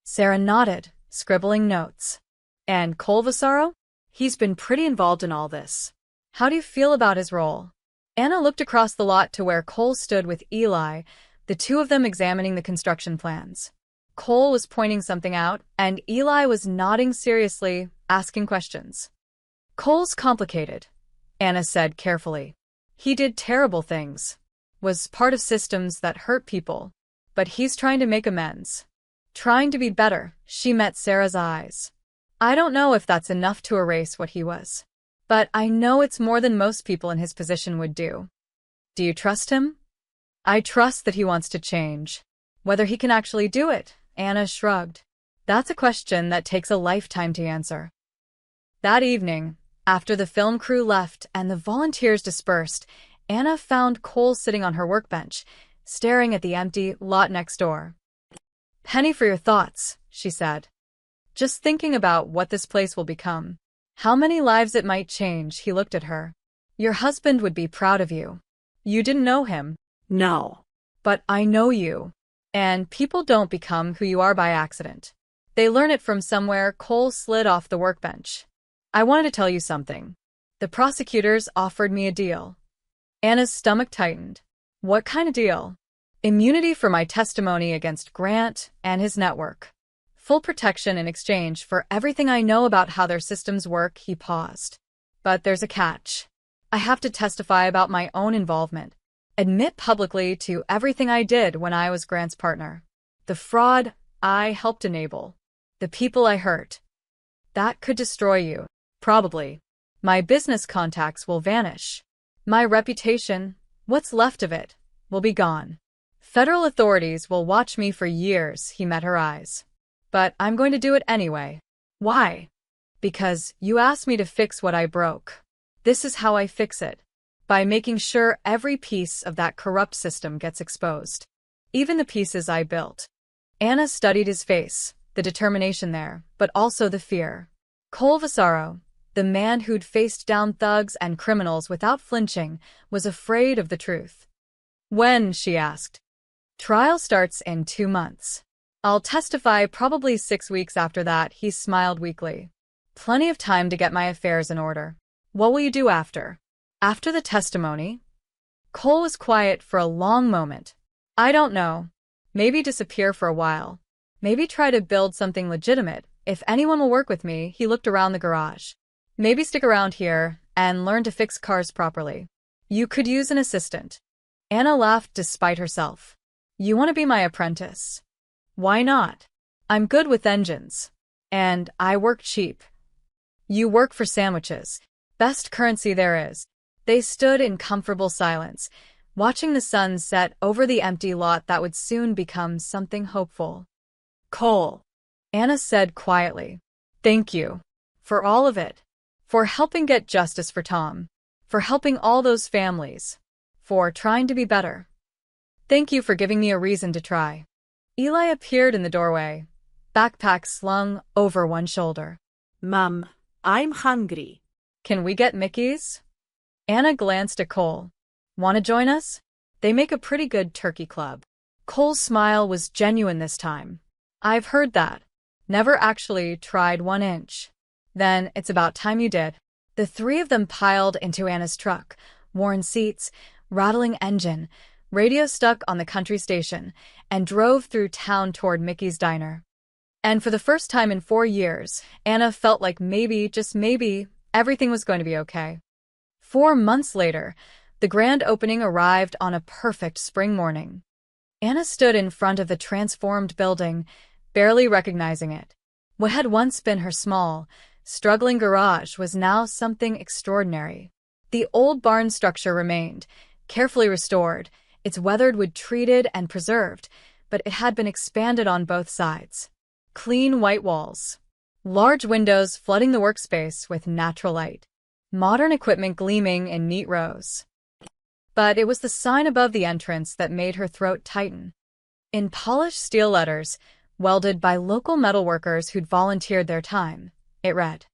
Sarah nodded, scribbling notes. And Cole Vassaro? He's been pretty involved in all this. How do you feel about his role? Anna looked across the lot to where Cole stood with Eli, the two of them examining the construction plans. Cole was pointing something out, and Eli was nodding seriously, asking questions. Cole's complicated, Anna said carefully. He did terrible things, was part of systems that hurt people, but he's trying to make amends. Trying to be better. She met Sarah's eyes. I don't know if that's enough to erase what he was. But I know it's more than most people in his position would do. Do you trust him? I trust that he wants to change. Whether he can actually do it, Anna shrugged. That's a question that takes a lifetime to answer. That evening, after the film crew left and the volunteers dispersed, Anna found Cole sitting on her workbench, staring at the empty lot next door. Penny for your thoughts, she said. Just thinking about what this place will become. How many lives it might change. He looked at her. Your husband would be proud of you. You didn't know him. No. But I know you. And people don't become who you are by accident. They learn it from somewhere. Cole slid off the workbench. I wanted to tell you something. The prosecutors offered me a deal. Anna's stomach tightened. What kind of deal? Immunity for my testimony against Grant and his network. Full protection in exchange for everything I know about how their systems work. He paused. But there's a catch. I have to testify about my own involvement. Admit publicly to everything I did when I was Grant's partner. The fraud I helped enable. The people I hurt. That could destroy you. Probably. My business contacts will vanish. My reputation, what's left of it, will be gone. Federal authorities will watch me for years. He met her eyes. But I'm going to do it anyway. Why? Because you asked me to fix what I broke. This is how I fix it. By making sure every piece of that corrupt system gets exposed. Even the pieces I built. Anna studied his face, the determination there, but also the fear. Cole Vassaro, the man who'd faced down thugs and criminals without flinching, was afraid of the truth. When? She asked. Trial starts in 2 months. I'll testify probably 6 weeks after that. He smiled weakly. Plenty of time to get my affairs in order. What will you do after? After the testimony? Cole was quiet for a long moment. I don't know. Maybe disappear for a while. Maybe try to build something legitimate. If anyone will work with me. He looked around the garage. Maybe stick around here and learn to fix cars properly. You could use an assistant. Anna laughed despite herself. You want to be my apprentice? Why not? I'm good with engines. And I work cheap. You work for sandwiches. Best currency there is. They stood in comfortable silence, watching the sun set over the empty lot that would soon become something hopeful. Cole, Anna said quietly. Thank you. For all of it. For helping get justice for Tom. For helping all those families. For trying to be better. Thank you for giving me a reason to try. Eli appeared in the doorway, backpack slung over one shoulder. Mum, I'm hungry. Can we get Mickey's? Anna glanced at Cole. Want to join us? They make a pretty good turkey club. Cole's smile was genuine this time. I've heard that. Never actually tried 1 inch. Then it's about time you did. The three of them piled into Anna's truck, worn seats, rattling engine, radio stuck on the country station, and drove through town toward Mickey's diner. And for the first time in 4 years, Anna felt like maybe, just maybe, everything was going to be okay. 4 months later, the grand opening arrived on a perfect spring morning. Anna stood in front of the transformed building, barely recognizing it. What had once been her small, struggling garage was now something extraordinary. The old barn structure remained, carefully restored, its weathered wood treated and preserved, but it had been expanded on both sides. Clean white walls. Large windows flooding the workspace with natural light. Modern equipment gleaming in neat rows. But it was the sign above the entrance that made her throat tighten. In polished steel letters, welded by local metalworkers who'd volunteered their time, it read,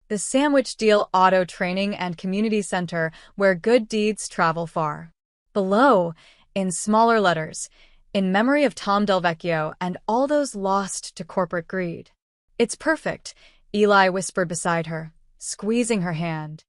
"The Sandwich Deal Auto Training and Community Center, where good deeds travel far." Below, in smaller letters, in memory of Tom Delvecchio and all those lost to corporate greed. It's perfect, Eli whispered beside her, squeezing her hand.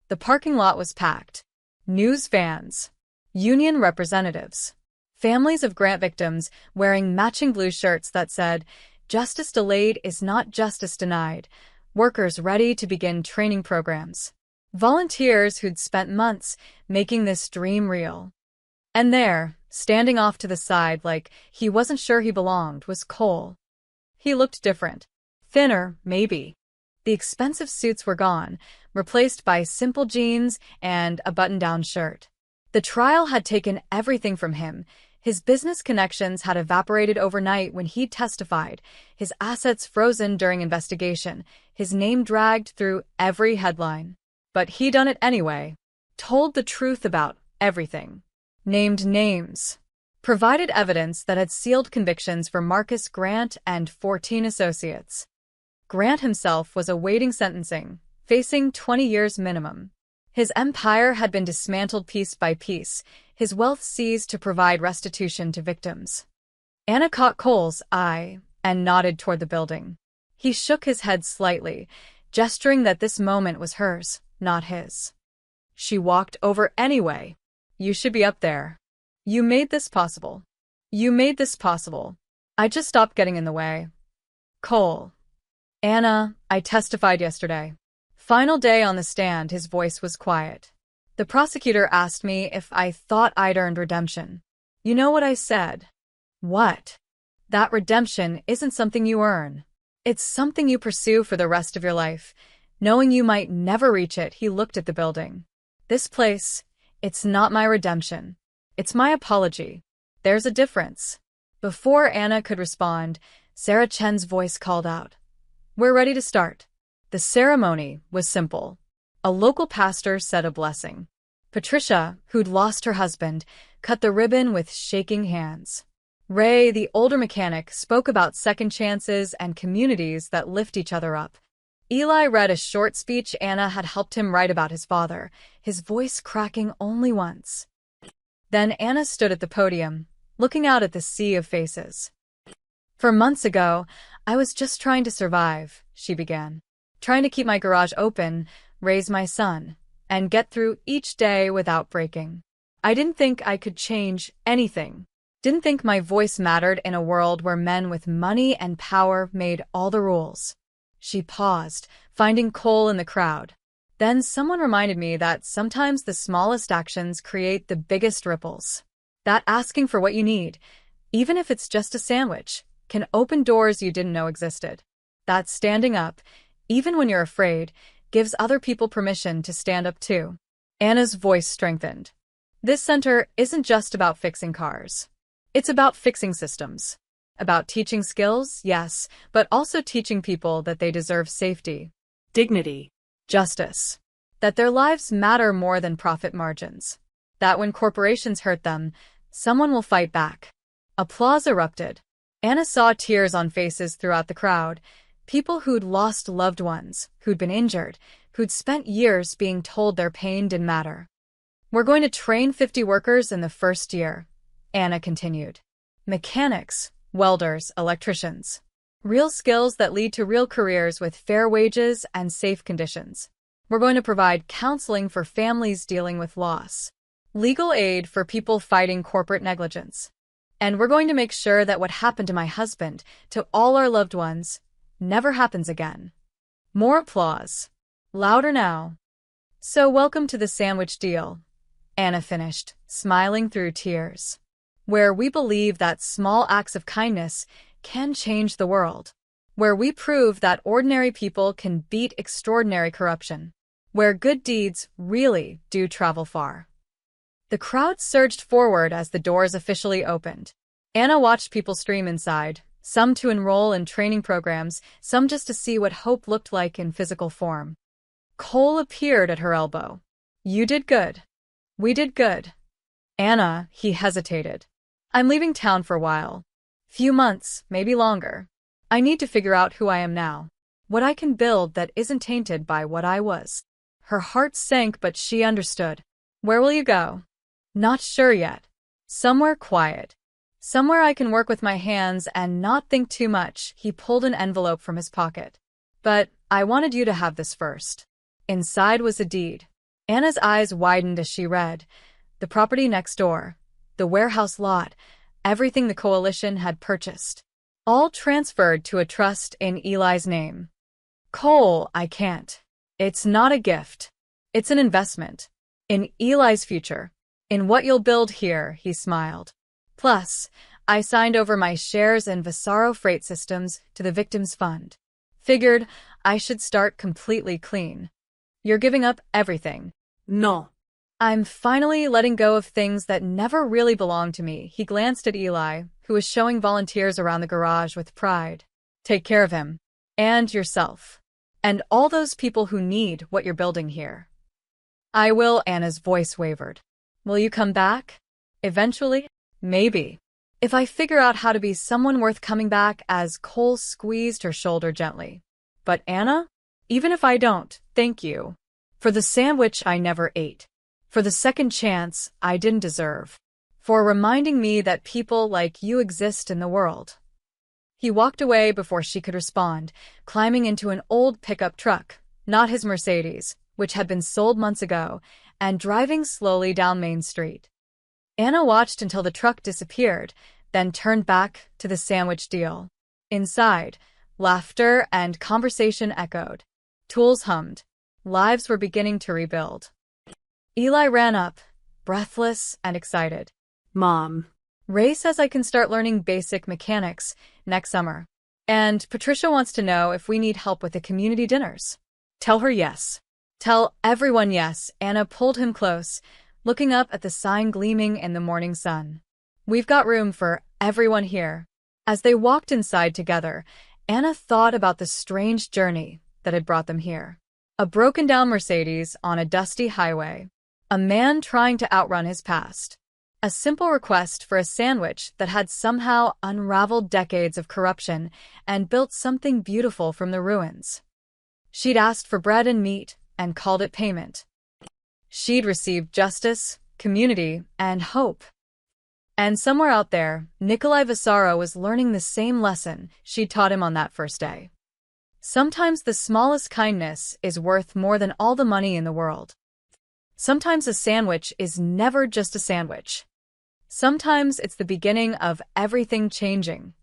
The parking lot was packed. News fans, union representatives, families of grant victims wearing matching blue shirts that said, "Justice delayed is not justice denied," workers ready to begin training programs, volunteers who'd spent months making this dream real. And there, standing off to the side like he wasn't sure he belonged, was Cole. He looked different. Thinner, maybe. The expensive suits were gone, replaced by simple jeans and a button-down shirt. The trial had taken everything from him. His business connections had evaporated overnight when he testified, his assets frozen during investigation, his name dragged through every headline. But he done it anyway. Told the truth about everything. Named names. Provided evidence that had sealed convictions for Marcus Grant and 14 associates. Grant himself was awaiting sentencing, facing 20 years minimum. His empire had been dismantled piece by piece, his wealth seized to provide restitution to victims. Anna caught Cole's eye and nodded toward the building. He shook his head slightly, gesturing that this moment was hers, not his. She walked over anyway. You should be up there. You made this possible. You made this possible. I just stopped getting in the way. Cole. Anna, I testified yesterday. Final day on the stand, his voice was quiet. The prosecutor asked me if I thought I'd earned redemption. You know what I said? What? That redemption isn't something you earn. It's something you pursue for the rest of your life. Knowing you might never reach it, he looked at the building. This place, it's not my redemption. It's my apology. There's a difference. Before Anna could respond, Sarah Chen's voice called out. We're ready to start. The ceremony was simple. A local pastor said a blessing. Patricia, who'd lost her husband, cut the ribbon with shaking hands. Ray, the older mechanic, spoke about second chances and communities that lift each other up. Eli read a short speech Anna had helped him write about his father, his voice cracking only once. Then Anna stood at the podium, looking out at the sea of faces. For months ago, I was just trying to survive, she began. Trying to keep my garage open, raise my son, and get through each day without breaking. I didn't think I could change anything. Didn't think my voice mattered in a world where men with money and power made all the rules. She paused, finding Cole in the crowd. Then someone reminded me that sometimes the smallest actions create the biggest ripples. That asking for what you need, even if it's just a sandwich, can open doors you didn't know existed. That standing up, even when you're afraid, gives other people permission to stand up too. Anna's voice strengthened. This center isn't just about fixing cars. It's about fixing systems. About teaching skills, yes, but also teaching people that they deserve safety, Dignity. justice, that their lives matter more than profit margins, that when corporations hurt them, someone will fight back. Applause erupted. Anna saw tears on faces throughout the crowd, people who'd lost loved ones, who'd been injured, who'd spent years being told their pain didn't matter. We're going to train 50 workers in the first year, Anna continued. Mechanics, welders, electricians. Real skills that lead to real careers with fair wages and safe conditions. We're going to provide counseling for families dealing with loss, legal aid for people fighting corporate negligence. And we're going to make sure that what happened to my husband, to all our loved ones, never happens again. More applause. Louder now. So welcome to the sandwich deal, Anna finished, smiling through tears. Where we believe that small acts of kindness can change the world. Where we prove that ordinary people can beat extraordinary corruption. Where good deeds really do travel far. The crowd surged forward as the doors officially opened. Anna watched people stream inside, some to enroll in training programs, some just to see what hope looked like in physical form. Cole appeared at her elbow. You did good. We did good. Anna, he hesitated. I'm leaving town for a while. Few months, maybe longer. I need to figure out who I am now. What I can build that isn't tainted by what I was. Her heart sank, but she understood. Where will you go? Not sure yet. Somewhere quiet. Somewhere I can work with my hands and not think too much. He pulled an envelope from his pocket. But I wanted you to have this first. Inside was a deed. Anna's eyes widened as she read. The property next door. The warehouse lot. Everything the coalition had purchased. All transferred to a trust in Eli's name. Cole, I can't. It's not a gift. It's an investment. In Eli's future. In what you'll build here, he smiled. Plus, I signed over my shares in Vasaro Freight Systems to the Victims Fund. Figured I should start completely clean. You're giving up everything. No. I'm finally letting go of things that never really belonged to me. He glanced at Eli, who was showing volunteers around the garage with pride. Take care of him. And yourself. And all those people who need what you're building here. I will, Anna's voice wavered. Will you come back? Eventually? Maybe. If I figure out how to be someone worth coming back, as Cole squeezed her shoulder gently. But Anna? Even if I don't, thank you. For the sandwich I never ate. For the second chance I didn't deserve. For reminding me that people like you exist in the world. He walked away before she could respond, climbing into an old pickup truck, not his Mercedes, which had been sold months ago, and driving slowly down Main Street. Anna watched until the truck disappeared, then turned back to the sandwich deal. Inside, laughter and conversation echoed. Tools hummed. Lives were beginning to rebuild. Eli ran up, breathless and excited. Mom. Ray says I can start learning basic mechanics next summer. And Patricia wants to know if we need help with the community dinners. Tell her yes. Tell everyone yes. Anna pulled him close, looking up at the sign gleaming in the morning sun. We've got room for everyone here. As they walked inside together, Anna thought about the strange journey that had brought them here. A broken-down Mercedes on a dusty highway. A man trying to outrun his past. A simple request for a sandwich that had somehow unraveled decades of corruption and built something beautiful from the ruins. She'd asked for bread and meat and called it payment. She'd received justice, community, and hope. And somewhere out there, Nikolai Vasaro was learning the same lesson she'd taught him on that first day. Sometimes the smallest kindness is worth more than all the money in the world. Sometimes a sandwich is never just a sandwich. Sometimes it's the beginning of everything changing.